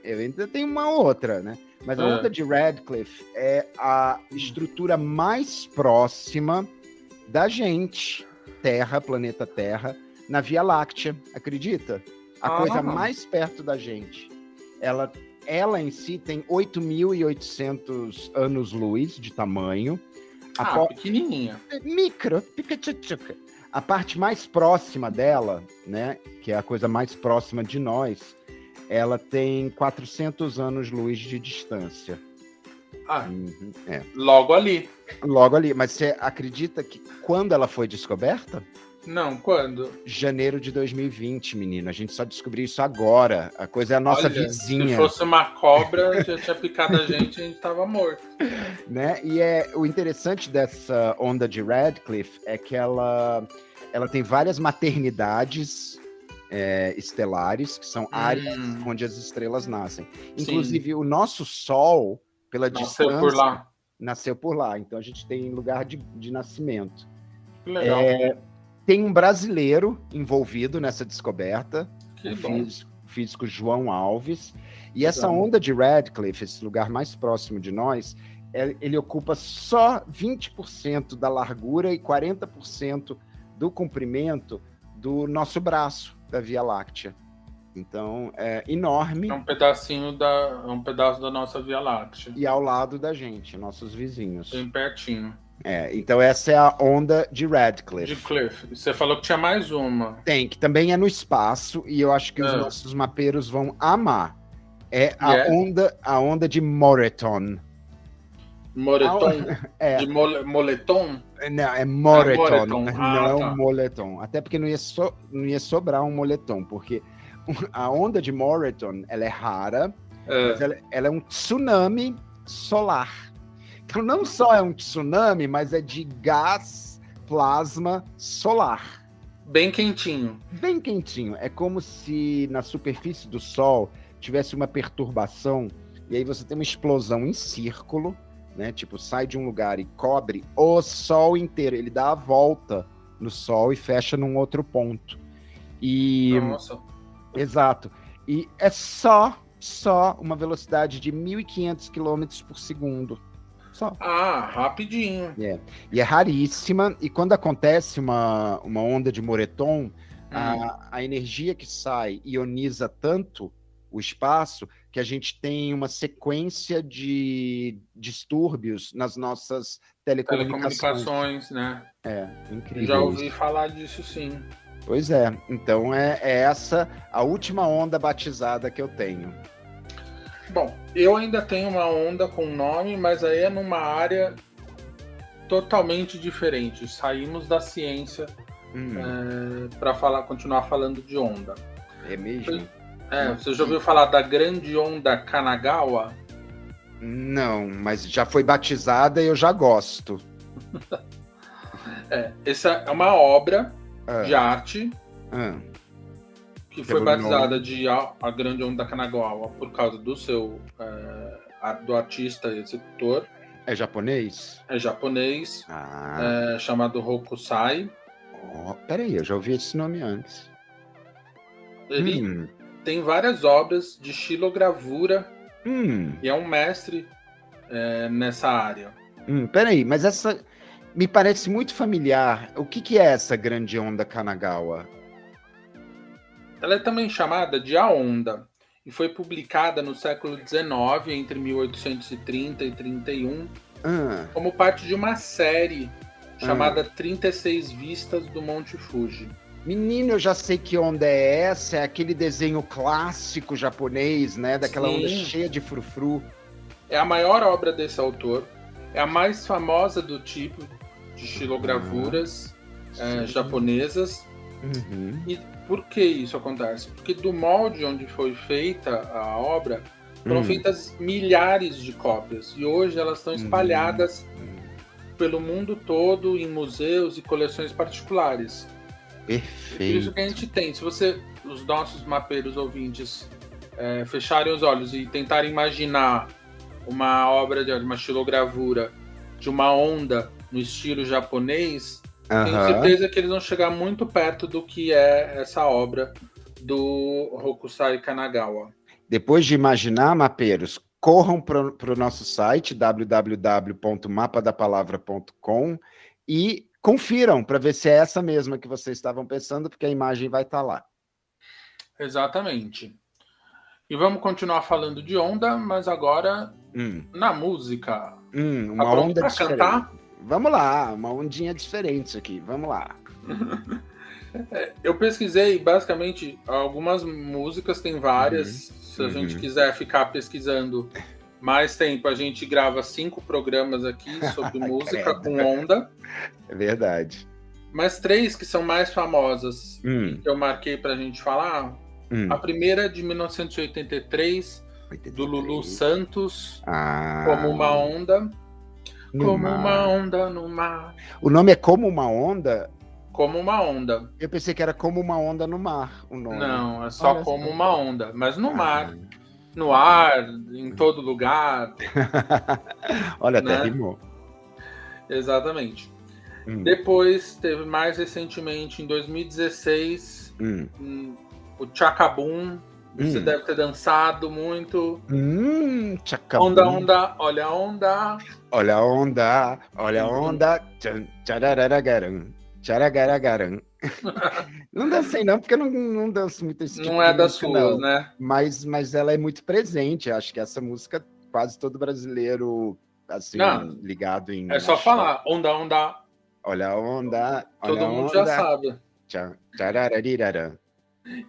eu ainda tenho uma outra, né? Mas a onda de Radcliffe é a estrutura mais próxima da gente, Terra, planeta Terra, na Via Láctea, acredita? A coisa mais perto da gente. Ela em si tem 8.800 anos-luz de tamanho. Pequenininha. Micro, pica-tchuca. A parte mais próxima dela, né, que é a coisa mais próxima de nós, ela tem 400 anos-luz de distância. Logo ali. Logo ali. Mas você acredita que quando ela foi descoberta? Não, quando? Janeiro de 2020, menino. A gente só descobriu isso agora. A coisa é a nossa vizinha. Se fosse uma cobra, já tinha picado a gente tava morto. Né? E o interessante dessa onda de Radcliffe é que ela tem várias maternidades estelares, que são áreas onde as estrelas nascem. Inclusive, sim, o nosso Sol, pela distância... por lá. Nasceu por lá. Então, a gente tem lugar de nascimento. Que legal. Tem um brasileiro envolvido nessa descoberta, o físico João Alves. E essa onda de Radcliffe, esse lugar mais próximo de nós, ele ocupa só 20% da largura e 40% do comprimento do nosso braço da Via Láctea. Então, é enorme. É um pedaço da nossa Via Láctea. E ao lado da gente, nossos vizinhos. Bem pertinho. Então essa é a onda de Radcliffe. Você falou que tinha mais uma. Tem, que também é no espaço, e eu acho que os nossos mapeiros vão amar. A onda de Moreton. Moreton? De moletom? Não, é Moreton. Não é um moletom. Até porque não ia sobrar um moletom, porque a onda de Moreton, ela é rara, mas ela é um tsunami solar. Então não só é um tsunami, mas é de gás plasma solar. Bem quentinho. Bem quentinho. É como se na superfície do Sol tivesse uma perturbação, e aí você tem uma explosão em círculo, né? Tipo, sai de um lugar e cobre o Sol inteiro. Ele dá a volta no Sol e fecha num outro ponto. Nossa. Exato. E é só uma velocidade de 1.500 km por segundo. Só. Rapidinho. E é raríssima, e quando acontece uma onda de Moreton, a energia que sai ioniza tanto o espaço que a gente tem uma sequência de distúrbios nas nossas telecomunicações, né? Incrível. Já ouvi falar disso, sim. Pois é, então é essa a última onda batizada que eu tenho. Bom, eu ainda tenho uma onda com nome, mas aí é numa área totalmente diferente. Saímos da ciência para continuar falando de onda. É mesmo? Você já ouviu falar da grande onda Kanagawa? Não, mas já foi batizada e eu já gosto. Essa é uma obra de arte que foi batizada de a grande onda Kanagawa por causa do do artista e executor. É japonês? É japonês, chamado Hokusai. Peraí, eu já ouvi esse nome antes. Ele tem várias obras de xilogravura e é um mestre nessa área. Peraí, mas essa me parece muito familiar. O que é essa grande onda Kanagawa? Ela é também chamada de A Onda e foi publicada no século XIX, entre 1830 e 31, como parte de uma série chamada 36 Vistas do Monte Fuji. Menino, eu já sei que onda é essa, é aquele desenho clássico japonês, né? Daquela onda cheia de frufru. É a maior obra desse autor, é a mais famosa do tipo de xilogravuras japonesas. E por que isso acontece? Porque do molde onde foi feita a obra, foram feitas milhares de cópias. E hoje elas estão espalhadas pelo mundo todo, em museus e coleções particulares. Perfeito. Por isso que a gente tem. Se os nossos mapeiros ouvintes fecharem os olhos e tentarem imaginar uma obra de uma xilogravura de uma onda no estilo japonês, tenho certeza que eles vão chegar muito perto do que é essa obra do Hokusai Kanagawa. Depois de imaginar, mapeiros, corram para o nosso site www.mapadapalavra.com e confiram para ver se é essa mesma que vocês estavam pensando, porque a imagem vai estar lá. Exatamente. E vamos continuar falando de onda, mas agora na música. Uma tá pronto onda pra diferente. Cantar? Vamos lá, uma ondinha diferente aqui, vamos lá. Eu pesquisei, basicamente, algumas músicas, tem várias. Se a gente quiser ficar pesquisando mais tempo, a gente grava 5 programas aqui sobre música com onda. É verdade. Mas 3 que são mais famosas, que eu marquei pra gente falar. A primeira é de 1983, do Lulu Santos, Como uma Onda. Como uma onda no mar. O nome é Como uma Onda? Como uma onda. Eu pensei que era Como uma Onda no mar, o nome. Não, é só Como uma onda. Mas no mar, no ar, em todo lugar. Olha, né? até rimou. Exatamente. Depois, teve mais recentemente, em 2016, o Tchacabum. Você deve ter dançado muito. Tchacabum. Onda, onda, olha a onda. Olha a onda, olha a onda. Tchararagaram, tcharagaragarão. Não dancei não, porque eu não danço muito esse tipo Não é de das música, suas, não. né? Mas ela é muito presente. Acho que essa música, quase todo brasileiro, assim, ligado em... É só falar, onda, onda. Olha a onda, olha Todo a mundo onda. já sabe. Tcharararirarã.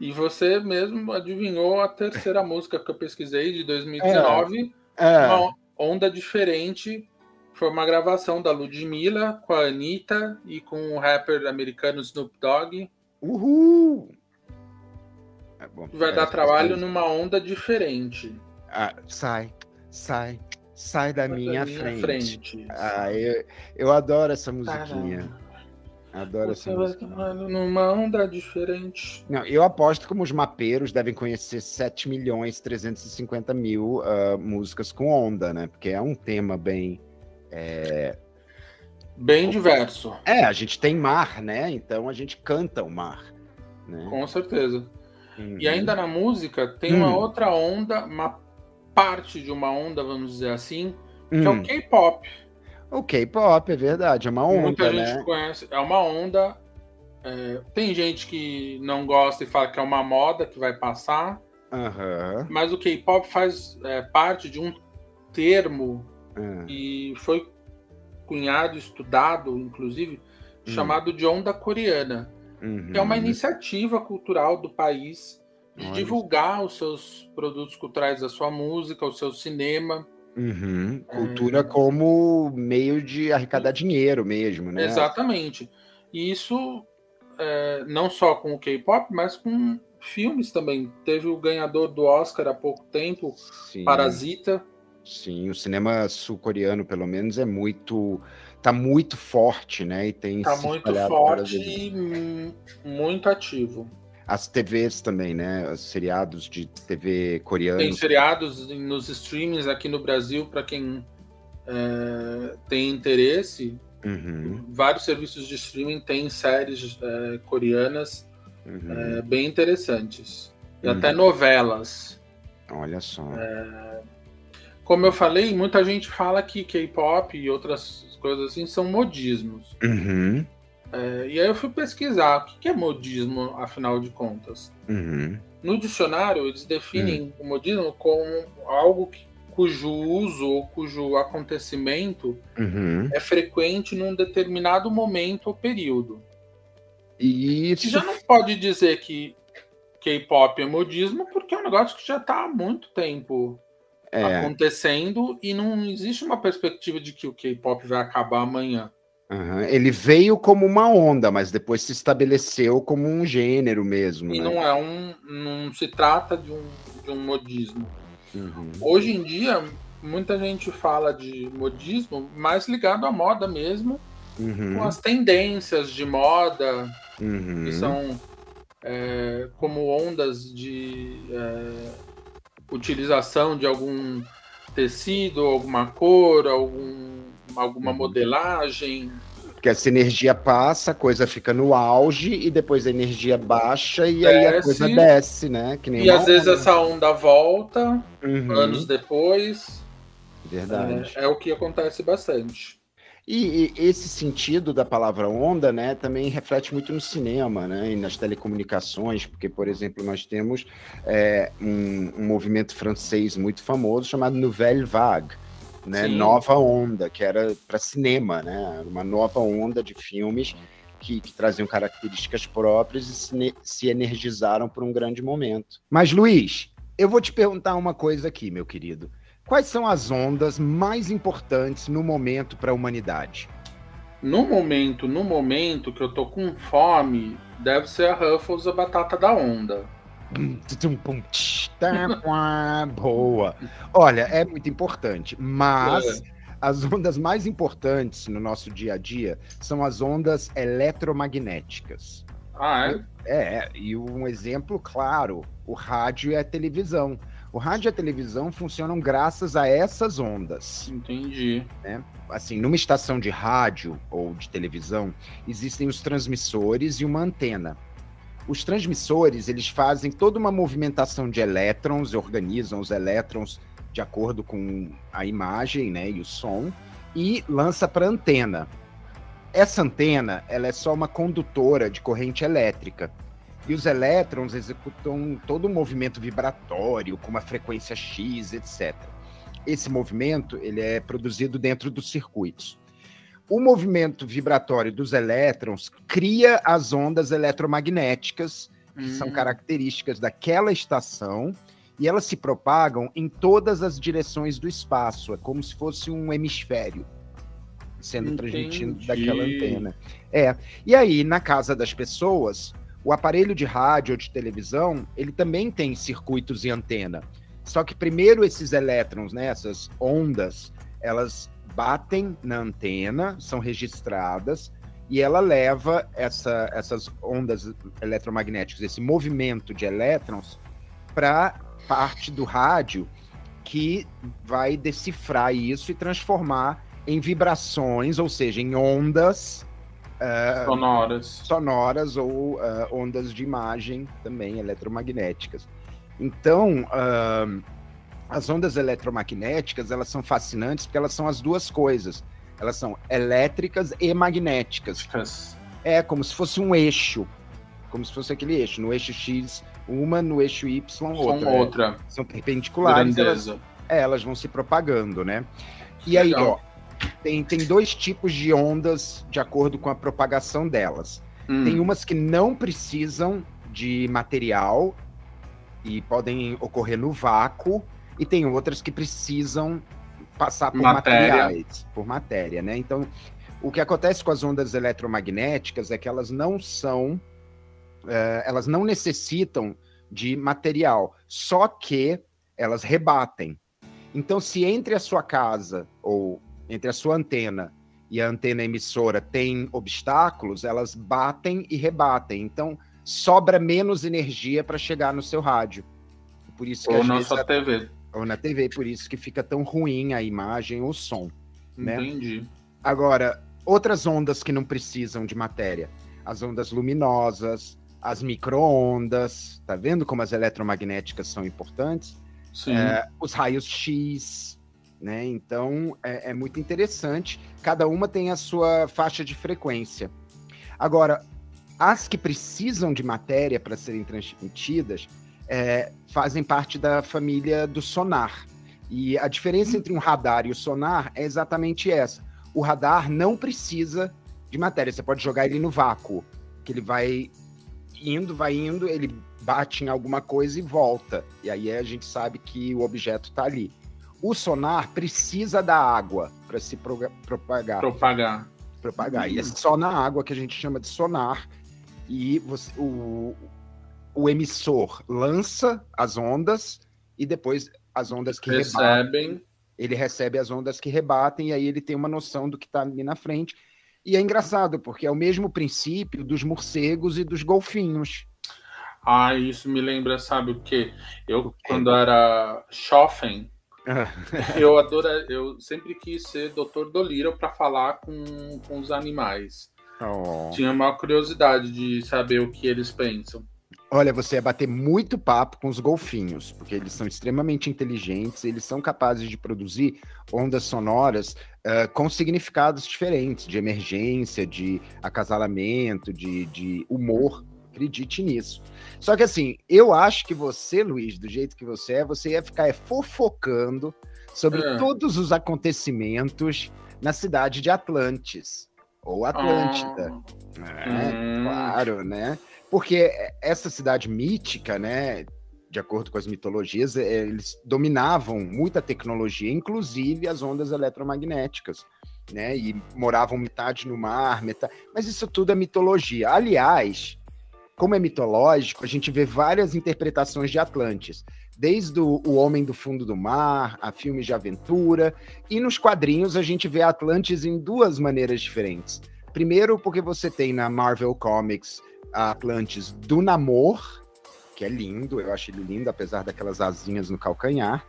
E você mesmo adivinhou a terceira música que eu pesquisei, de 2019. Uma onda diferente. Foi uma gravação da Ludmilla com a Anitta e com o rapper americano Snoop Dogg. Uhul! É bom, Vai dar trabalho numa onda diferente. Sai da minha frente. Eu adoro essa musiquinha. Adoro essa música. Numa onda diferente. Não, eu aposto como os mapeiros devem conhecer 7.350.000 músicas com onda, né? Porque é um tema bem... bem diverso. A gente tem mar, né? Então a gente canta o mar. Né? Com certeza. E ainda na música tem uma outra onda, uma parte de uma onda, vamos dizer assim, que é o K-pop. O K-pop, é verdade, é uma onda, muita gente conhece, é uma onda. Tem gente que não gosta e fala que é uma moda que vai passar, mas o K-pop faz parte de um termo que foi cunhado, estudado, inclusive, chamado de onda coreana, que é uma iniciativa cultural do país de divulgar os seus produtos culturais, a sua música, o seu cinema. Cultura como meio de arrecadar dinheiro mesmo, né? Exatamente. E isso não só com o K-pop, mas com filmes também. Teve o ganhador do Oscar há pouco tempo, Parasita. Sim, o cinema sul-coreano, pelo menos, tá muito forte, né? E tem tá muito forte e muito ativo. As TVs também, né? Os seriados de TV coreano. Tem seriados nos streamings aqui no Brasil, para quem tem interesse. Vários serviços de streaming têm séries coreanas bem interessantes. E até novelas. Olha só. Como eu falei, muita gente fala que K-pop e outras coisas assim são modismos. E aí eu fui pesquisar o que é modismo, afinal de contas. No dicionário, eles definem o modismo como algo cujo uso ou cujo acontecimento é frequente num determinado momento ou período. Isso. E já não pode dizer que K-pop é modismo, porque é um negócio que já está há muito tempo acontecendo e não existe uma perspectiva de que o K-pop vai acabar amanhã. Ele veio como uma onda, mas depois se estabeleceu como um gênero mesmo. E né? não se trata de um modismo. Hoje em dia, muita gente fala de modismo mais ligado à moda mesmo, com as tendências de moda, que são como ondas de utilização de algum tecido, alguma cor, alguma modelagem. Porque essa energia passa, a coisa fica no auge e depois a energia baixa e aí a coisa desce, né? Que nem e às vezes essa onda volta anos depois. Verdade. É o que acontece bastante. E esse sentido da palavra onda, né, também reflete muito no cinema, né, e nas telecomunicações, porque, por exemplo, nós temos um movimento francês muito famoso chamado Nouvelle Vague, né, nova onda, que era para cinema, né, uma nova onda de filmes que traziam características próprias e se energizaram por um grande momento. Mas, Luiz, eu vou te perguntar uma coisa aqui, meu querido. Quais são as ondas mais importantes no momento para a humanidade? No momento que eu tô com fome, deve ser a Ruffles, a batata da onda. Boa. Olha, é muito importante, mas as ondas mais importantes no nosso dia a dia são as ondas eletromagnéticas. Ah, é? E um exemplo claro, o rádio e a televisão. O rádio e a televisão funcionam graças a essas ondas. Entendi. Né? Assim, numa estação de rádio ou de televisão, existem os transmissores e uma antena. Os transmissores, eles fazem toda uma movimentação de elétrons, organizam os elétrons de acordo com a imagem, né, e o som, e lança para a antena. Essa antena, ela é só uma condutora de corrente elétrica. E os elétrons executam todo um movimento vibratório, com uma frequência X, etc. Esse movimento, ele é produzido dentro dos circuitos. O movimento vibratório dos elétrons cria as ondas eletromagnéticas, que são características daquela estação, e elas se propagam em todas as direções do espaço. É como se fosse um hemisfério sendo transmitido daquela antena. E aí, na casa das pessoas, o aparelho de rádio ou de televisão, ele também tem circuitos e antena. Só que primeiro esses elétrons, né, essas ondas, elas batem na antena, são registradas, e ela leva essas ondas eletromagnéticas, esse movimento de elétrons, para parte do rádio, que vai decifrar isso e transformar em vibrações, ou seja, em ondas sonoras ou ondas de imagem também eletromagnéticas. Então, as ondas eletromagnéticas, elas são fascinantes porque elas são as duas coisas. Elas são elétricas e magnéticas. É como se fosse um eixo, como se fosse aquele eixo. No eixo X, uma, no eixo Y, outra. São perpendiculares, elas vão se propagando, né? E aí, ó, tem dois tipos de ondas de acordo com a propagação delas. Tem umas que não precisam de material e podem ocorrer no vácuo, e tem outras que precisam passar por materiais, por matéria, né? Então, o que acontece com as ondas eletromagnéticas é que elas não necessitam de material, só que elas rebatem. Então, se entre a sua casa ou entre a sua antena e a antena emissora tem obstáculos, elas batem e rebatem. Então, sobra menos energia para chegar no seu rádio. Por isso que, ou na sua TV. Ou na TV, por isso que fica tão ruim a imagem ou o som. Entendi. Né? Agora, outras ondas que não precisam de matéria. As ondas luminosas, as micro-ondas. Tá vendo como as eletromagnéticas são importantes? Sim. Os raios X, né? Então, é muito interessante. Cada uma tem a sua faixa de frequência. Agora, as que precisam de matéria para serem transmitidas fazem parte da família do sonar. E a diferença entre um radar e o sonar é exatamente essa. O radar não precisa de matéria. Você pode jogar ele no vácuo, que ele vai indo, ele bate em alguma coisa e volta. E aí a gente sabe que o objeto está ali. O sonar precisa da água para se propagar. E é só na água que a gente chama de sonar. E o emissor lança as ondas e depois as ondas que rebatem. Ele recebe as ondas que rebatem e aí ele tem uma noção do que está ali na frente. E é engraçado, porque é o mesmo princípio dos morcegos e dos golfinhos. Ah, isso me lembra, sabe o quê? Quando era jovem, eu sempre quis ser Dr. Dolittle para falar com os animais. Tinha uma curiosidade de saber o que eles pensam. Olha, você ia bater muito papo com os golfinhos, porque eles são extremamente inteligentes, eles são capazes de produzir ondas sonoras com significados diferentes, de emergência, de acasalamento, de humor. Acredite nisso. Só que assim, eu acho que você, Luiz, do jeito que você ia ficar fofocando sobre todos os acontecimentos na cidade de Atlantis. ou Atlântida. Claro, né? Porque essa cidade mítica, né, de acordo com as mitologias, eles dominavam muita tecnologia, inclusive as ondas eletromagnéticas, né? E moravam metade no mar, metade... Mas isso tudo é mitologia. Aliás, como é mitológico, a gente vê várias interpretações de Atlantis. Desde o Homem do Fundo do Mar, a filmes de aventura, e nos quadrinhos a gente vê Atlantis em duas maneiras diferentes. Primeiro, porque você tem na Marvel Comics a Atlantis do Namor, que é lindo, eu acho ele lindo, apesar daquelas asinhas no calcanhar.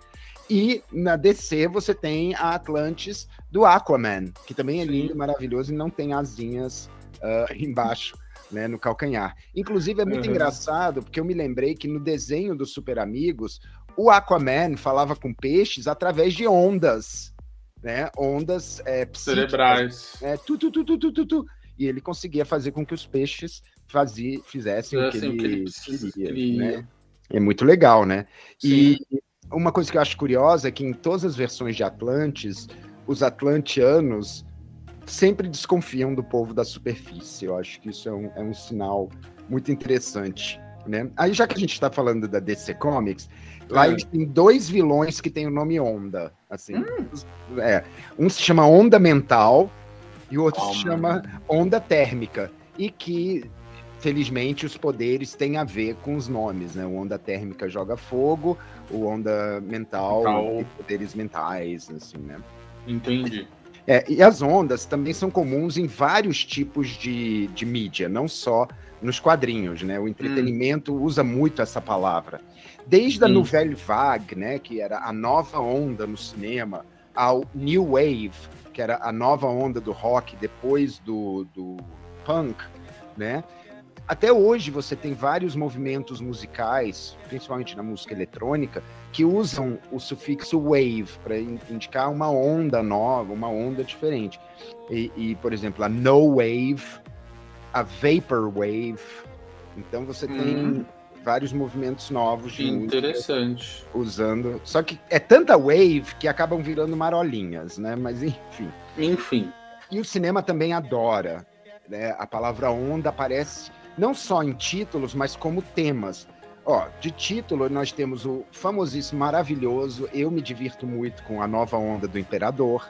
E na DC você tem a Atlantis do Aquaman, que também é lindo, maravilhoso e não tem asinhas embaixo, né, no calcanhar. Inclusive é muito engraçado, porque eu me lembrei que no desenho dos Super Amigos, o Aquaman falava com peixes através de ondas, né? Ondas cerebrais. E ele conseguia fazer com que os peixes fizessem o que ele queria. Né? É muito legal, né? Sim. E uma coisa que eu acho curiosa é que em todas as versões de Atlantis, os atlantianos sempre desconfiam do povo da superfície. Eu acho que isso é um sinal muito interessante, né? Aí, já que a gente está falando da DC Comics, lá eles têm dois vilões que têm o nome Onda. Assim, um se chama Onda Mental e o outro se chama Onda Térmica. E que, felizmente, os poderes têm a ver com os nomes, né? O Onda Térmica joga fogo, o Onda Mental tem poderes mentais, assim, né? Entendi. E as ondas também são comuns em vários tipos de mídia, não só nos quadrinhos, né? O entretenimento usa muito essa palavra. Desde a Nouvelle Vague, né, que era a nova onda no cinema, ao New Wave, que era a nova onda do rock depois do punk, né? Até hoje você tem vários movimentos musicais, principalmente na música eletrônica, que usam o sufixo wave para indicar uma onda nova, uma onda diferente. E, por exemplo, a no wave, a vapor wave. Então você tem vários movimentos novos de interessante música usando. Só que é tanta wave que acabam virando marolinhas, né? Mas enfim. E o cinema também adora, né? A palavra onda aparece não só em títulos, mas como temas. De título, nós temos o famosíssimo, maravilhoso, eu me divirto muito com a nova onda do Imperador.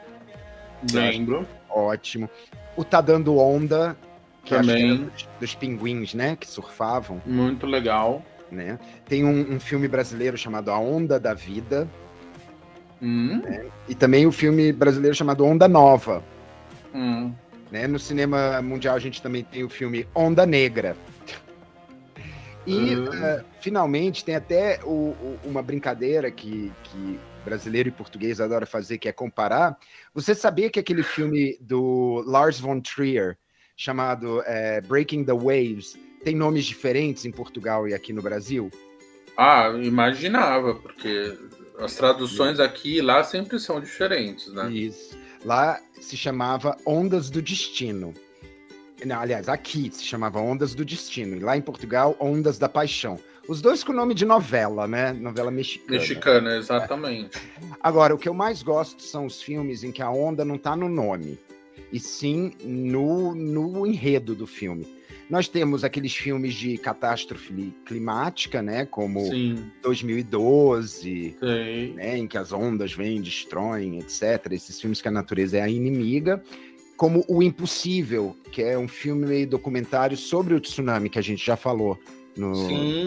Lembro. Ótimo. O Tá Dando Onda, que também é dos pinguins, né, que surfavam. Muito legal. Né? Tem um filme brasileiro chamado A Onda da Vida. Né? E também o filme brasileiro chamado Onda Nova. Né? No cinema mundial a gente também tem o filme Onda Negra. E, finalmente, tem até uma brincadeira que brasileiro e português adoram fazer, que é comparar. Você sabia que aquele filme do Lars von Trier, chamado Breaking the Waves, tem nomes diferentes em Portugal e aqui no Brasil? Imaginava, porque as traduções aqui e lá sempre são diferentes, né? Isso. Lá se chamava Ondas do Destino. Não, aliás, aqui se chamava Ondas do Destino. E lá em Portugal, Ondas da Paixão. Os dois com nome de novela, né? Novela mexicana. Mexicana, exatamente. Agora, o que eu mais gosto são os filmes em que a onda não tá no nome, e sim no enredo do filme. Nós temos aqueles filmes de catástrofe climática, né? Como 2012, né, em que as ondas vêm, destroem, etc. Esses filmes que a natureza é a inimiga. Como O Impossível, que é um filme meio documentário sobre o tsunami, que a gente já falou.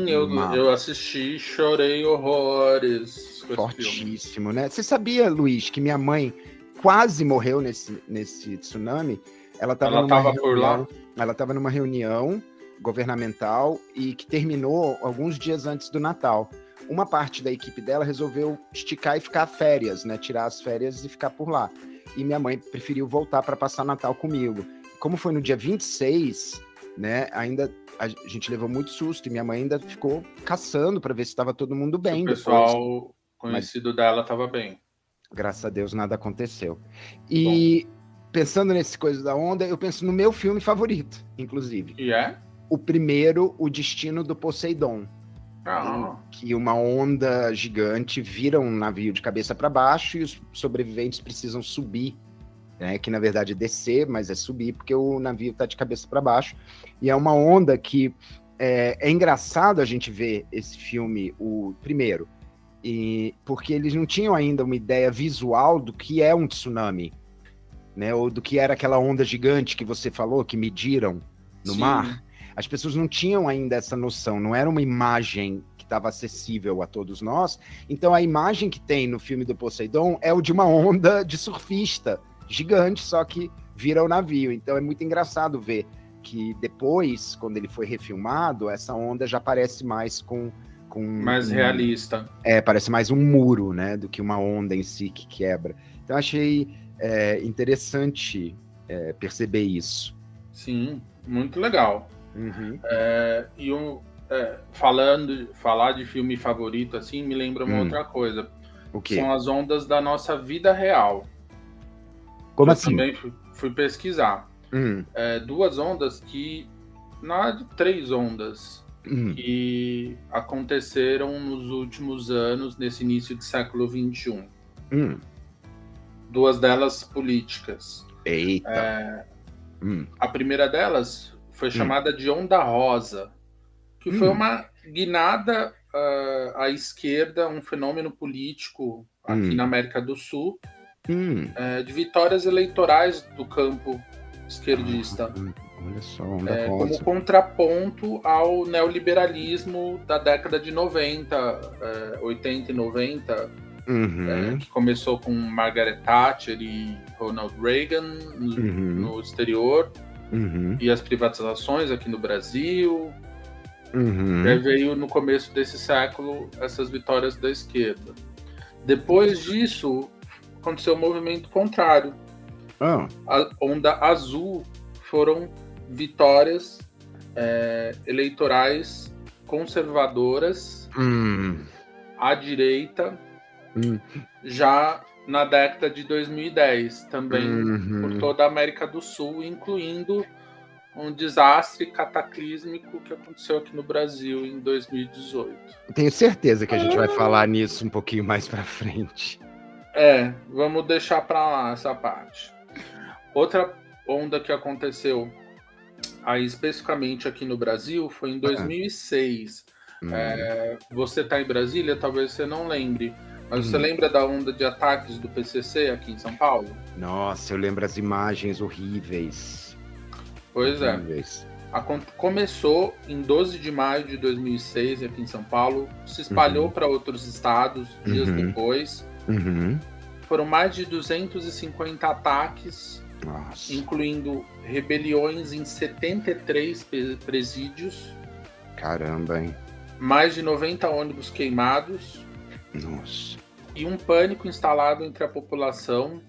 Eu assisti, chorei horrores. Fortíssimo, né? Você sabia, Luiz, que minha mãe quase morreu nesse tsunami? Ela estava numa reunião governamental e que terminou alguns dias antes do Natal. Uma parte da equipe dela resolveu esticar e ficar férias, né? Tirar as férias e ficar por lá. E minha mãe preferiu voltar para passar Natal comigo. Como foi no dia 26, né? Ainda a gente levou muito susto e minha mãe ainda ficou caçando para ver se estava todo mundo bem. O pessoal conhecido dela estava bem. Graças a Deus nada aconteceu. E pensando nesse coisa da onda, eu penso no meu filme favorito, inclusive. E é? O primeiro, O Destino do Poseidon. Em que uma onda gigante vira um navio de cabeça para baixo e os sobreviventes precisam subir né? Que na verdade é descer, mas é subir, porque o navio está de cabeça para baixo. E é uma onda que é engraçado a gente ver esse filme, o primeiro, porque eles não tinham ainda uma ideia visual do que é um tsunami, né? Ou do que era aquela onda gigante que você falou, que mediram no Sim. mar. As pessoas não tinham ainda essa noção, não era uma imagem que estava acessível a todos nós. Então a imagem que tem no filme do Poseidon é o de uma onda de surfista gigante, só que vira o navio. Então é muito engraçado ver que depois, quando ele foi refilmado, essa onda já parece mais com mais realista. Parece mais um muro, né, do que uma onda em si que quebra. Então achei interessante perceber isso. Sim, muito legal. Uhum. Falar de filme favorito, assim, me lembra uma outra coisa. O quê? São as ondas da nossa vida real. Como Eu assim? também fui pesquisar. Duas ondas que... Na verdade, 3 ondas que aconteceram nos últimos anos, nesse início do século XXI. 2 delas políticas. Eita. A primeira delas foi chamada de Onda Rosa, que foi uma guinada à esquerda, um fenômeno político aqui na América do Sul, de vitórias eleitorais do campo esquerdista. Olha só, Onda Rosa. Como contraponto ao neoliberalismo da década de 90, 80 e 90, que começou com Margaret Thatcher e Ronald Reagan no exterior, e as privatizações aqui no Brasil. E aí veio no começo desse século essas vitórias da esquerda. Depois disso, aconteceu um movimento contrário. A onda azul foram vitórias eleitorais conservadoras à direita, já na década de 2010, também por toda a América do Sul, incluindo um desastre cataclísmico que aconteceu aqui no Brasil em 2018. Tenho certeza que a gente vai falar nisso um pouquinho mais pra frente. Vamos deixar pra lá essa parte. Outra onda que aconteceu aí especificamente aqui no Brasil foi em 2006. Você tá em Brasília, talvez você não lembre, mas você lembra da onda de ataques do PCC aqui em São Paulo? Nossa, eu lembro as imagens horríveis. Pois é. Começou em 12 de maio de 2006 aqui em São Paulo, se espalhou para outros estados dias depois. Foram mais de 250 ataques, incluindo rebeliões em 73 presídios. Caramba, hein? Mais de 90 ônibus queimados. Nossa. E um pânico instalado entre a população,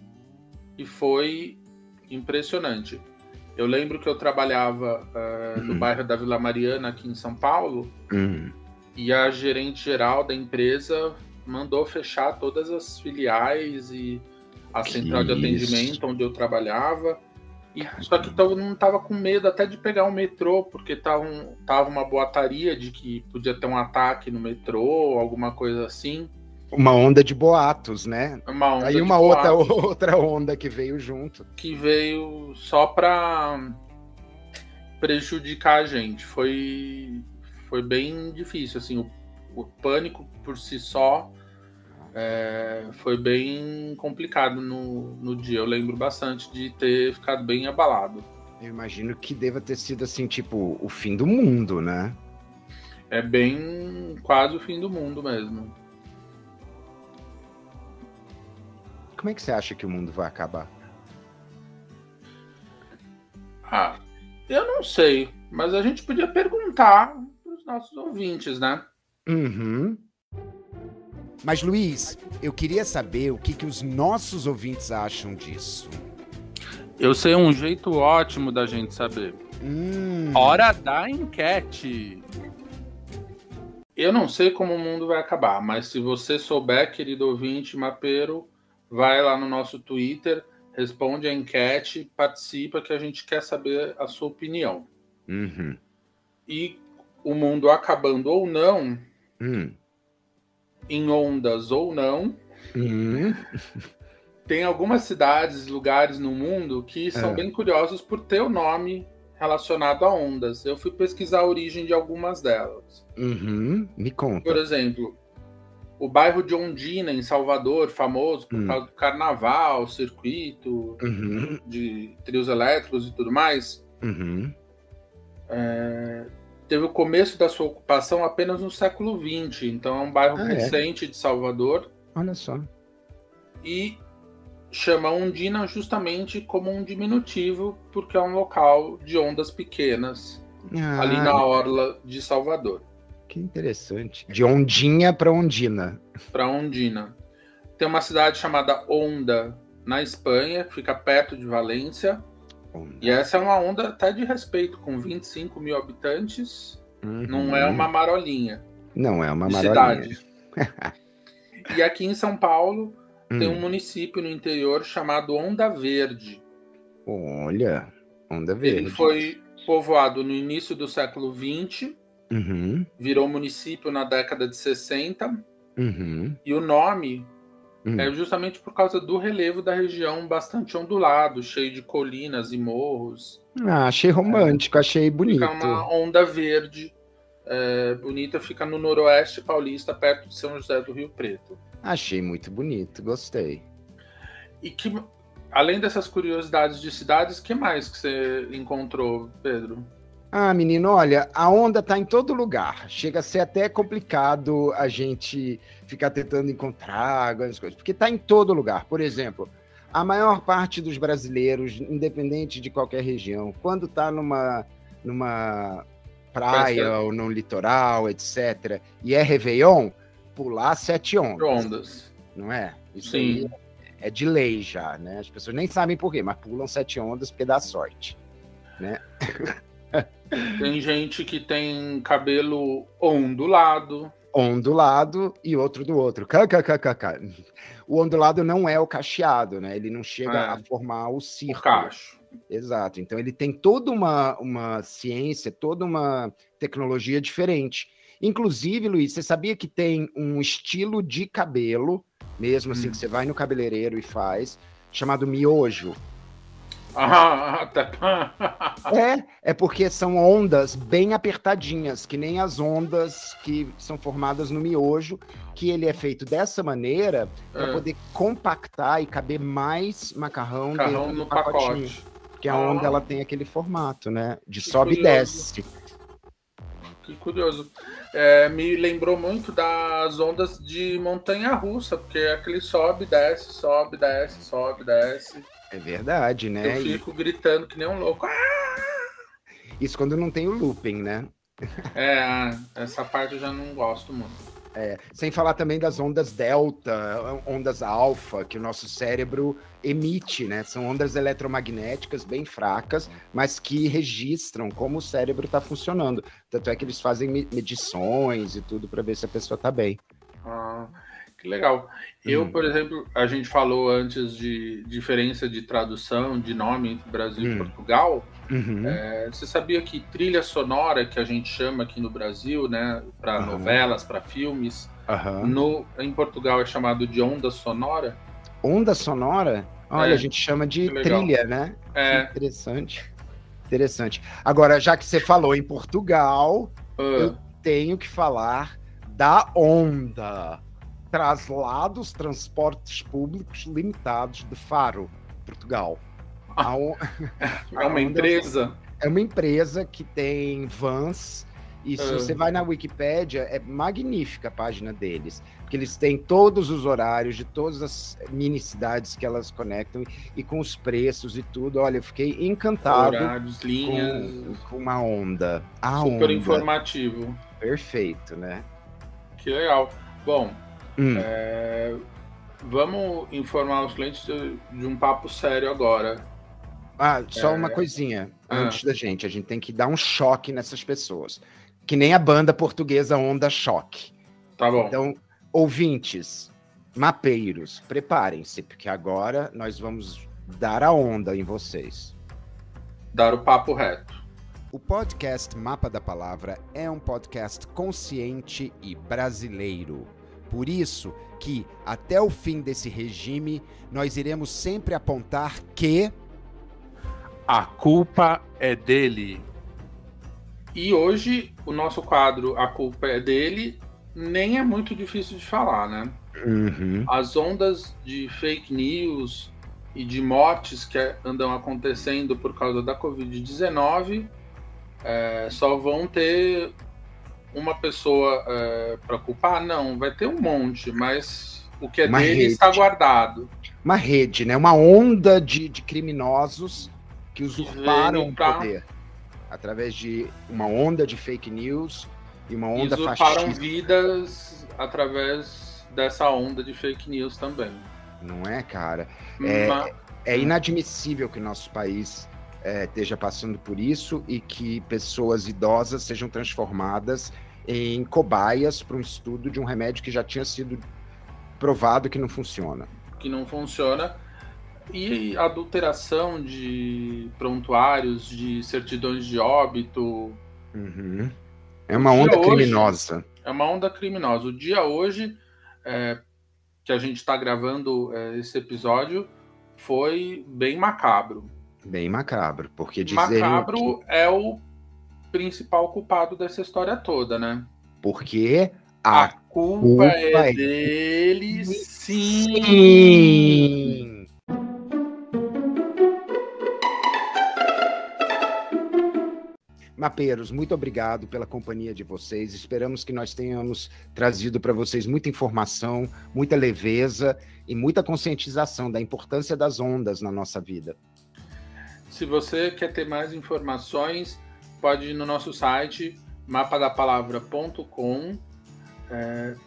e foi impressionante. Eu lembro que eu trabalhava no bairro da Vila Mariana, aqui em São Paulo, e a gerente geral da empresa mandou fechar todas as filiais e a central de atendimento onde eu trabalhava. Só que todo mundo estava com medo até de pegar o metrô, porque tava uma boataria de que podia ter um ataque no metrô, alguma coisa assim. Uma onda de boatos, né? Aí uma outra onda que veio junto. Que veio só para prejudicar a gente. Foi bem difícil, assim, o pânico por si só foi bem complicado no dia. Eu lembro bastante de ter ficado bem abalado. Eu imagino que deva ter sido, assim, tipo, o fim do mundo, né? É bem quase o fim do mundo mesmo. Como é que você acha que o mundo vai acabar? Eu não sei, mas a gente podia perguntar para os nossos ouvintes, né? Mas, Luiz, eu queria saber o que os nossos ouvintes acham disso. Eu sei um jeito ótimo da gente saber. Hora da enquete. Eu não sei como o mundo vai acabar, mas se você souber, querido ouvinte mapeiro, vai lá no nosso Twitter, responde a enquete, participa, que a gente quer saber a sua opinião. E o mundo acabando ou não, em ondas ou não, Tem algumas cidades, lugares no mundo que são bem curiosos por ter o nome relacionado a ondas. Eu fui pesquisar a origem de algumas delas. Me conta. Por exemplo, o bairro de Ondina, em Salvador, famoso por causa do carnaval, circuito, de trios elétricos e tudo mais, teve o começo da sua ocupação apenas no século XX. Então é um bairro recente de Salvador. Olha só. E chama Ondina justamente como um diminutivo, porque é um local de ondas pequenas, ali na orla de Salvador. Que interessante. De Ondinha para Ondina. Para Ondina. Tem uma cidade chamada Onda, na Espanha, que fica perto de Valência. E essa é uma onda até de respeito, com 25 mil habitantes. Não é uma marolinha. Não é uma marolinha. Cidade. E aqui em São Paulo tem um município no interior chamado Onda Verde. Olha, Onda Verde. Ele foi povoado no início do século XX, virou município na década de 60, e o nome é justamente por causa do relevo da região bastante ondulado, cheio de colinas e morros. Achei romântico, achei bonito. Fica uma onda verde bonita, fica no noroeste paulista, perto de São José do Rio Preto. Achei muito bonito, gostei. E que, além dessas curiosidades de cidades, que mais que você encontrou, Pedro? Menino, olha, a onda tá em todo lugar. Chega a ser até complicado a gente ficar tentando encontrar algumas coisas, porque tá em todo lugar. Por exemplo, a maior parte dos brasileiros, independente de qualquer região, quando tá numa praia ou no litoral, etc., e é Réveillon, pular 7 ondas. Não é? Isso aí é de lei já, né? As pessoas nem sabem por quê, mas pulam 7 ondas porque dá sorte, né? Tem gente que tem cabelo ondulado. Ondulado e outro do outro. O ondulado não é o cacheado, né? Ele não chega a formar o círculo. O cacho. Exato. Então ele tem toda uma ciência, toda uma tecnologia diferente. Inclusive, Luiz, você sabia que tem um estilo de cabelo, mesmo assim, que você vai no cabeleireiro e faz, chamado miojo? É porque são ondas bem apertadinhas, que nem as ondas que são formadas no miojo, que ele é feito dessa maneira para poder compactar e caber mais macarrão dentro do pacotinho. Porque a onda ela tem aquele formato, né? De sobe e desce. Que curioso. Me lembrou muito das ondas de montanha-russa, porque aquele sobe, desce, sobe, desce, sobe, desce. É verdade, né? Eu fico gritando que nem um louco. Isso quando não tem o looping, né? Essa parte eu já não gosto muito. Sem falar também das ondas delta, ondas alfa, que o nosso cérebro emite, né? São ondas eletromagnéticas bem fracas, mas que registram como o cérebro está funcionando. Tanto é que eles fazem medições e tudo para ver se a pessoa está bem. Que legal. Eu, por exemplo, a gente falou antes de diferença de tradução de nome entre Brasil e Portugal. Você sabia que trilha sonora, que a gente chama aqui no Brasil, né, para novelas, para filmes, em Portugal é chamado de onda sonora? Onda sonora? Olha, a gente chama de trilha, né? Interessante. Agora, já que você falou em Portugal, eu tenho que falar da Onda. Traslados Transportes Públicos Limitados de Faro, Portugal. É uma empresa? É uma empresa que tem vans, e se você vai na Wikipédia, é magnífica a página deles, porque eles têm todos os horários de todas as mini cidades que elas conectam, e com os preços e tudo. Olha, eu fiquei encantado horários, linhas, com uma Onda. Super informativo. Perfeito, né? Que legal. Bom, vamos informar os clientes de um papo sério agora. Só uma coisinha antes a gente tem que dar um choque nessas pessoas, que nem a banda portuguesa Onda Choque. Tá bom. Então, ouvintes, mapeiros, preparem-se, porque agora nós vamos dar a onda em vocês. Dar o papo reto. O podcast Mapa da Palavra é um podcast consciente e brasileiro. Por isso que, até o fim desse regime, nós iremos sempre apontar que a culpa é dele. E hoje, o nosso quadro A Culpa é Dele nem é muito difícil de falar, né? Uhum. As ondas de fake news e de mortes que andam acontecendo por causa da Covid-19 só vão ter uma pessoa para culpar? Não, vai ter um monte, mas o que é Uma dele rede. está guardado. Uma rede, né? Uma onda de criminosos que usurparam o poder através de uma onda de fake news e uma onda usurparam fascista. Vidas através dessa onda de fake news também. Não é, cara? É inadmissível que nosso país esteja passando por isso e que pessoas idosas sejam transformadas em cobaias para um estudo de um remédio que já tinha sido provado que não funciona. E adulteração de prontuários, de certidões de óbito. Uhum. É uma onda criminosa. É uma onda criminosa. O dia hoje, que a gente está gravando esse episódio, foi bem macabro. Bem macabro, porque macabro é o principal culpado dessa história toda, né? Porque a culpa é dele, sim! Mapeiros, muito obrigado pela companhia de vocês. Esperamos que nós tenhamos trazido para vocês muita informação, muita leveza e muita conscientização da importância das ondas na nossa vida. Se você quer ter mais informações, pode ir no nosso site mapadapalavracom.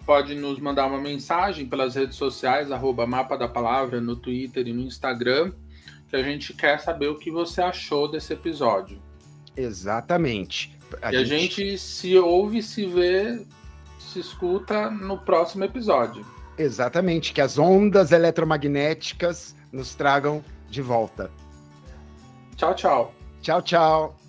Pode nos mandar uma mensagem pelas redes sociais, @Mapa da Palavra, no Twitter e no Instagram, que a gente quer saber o que você achou desse episódio. Exatamente. A gente se ouve, se vê, se escuta no próximo episódio. Exatamente, que as ondas eletromagnéticas nos tragam de volta. Tchau, tchau. Tchau, tchau.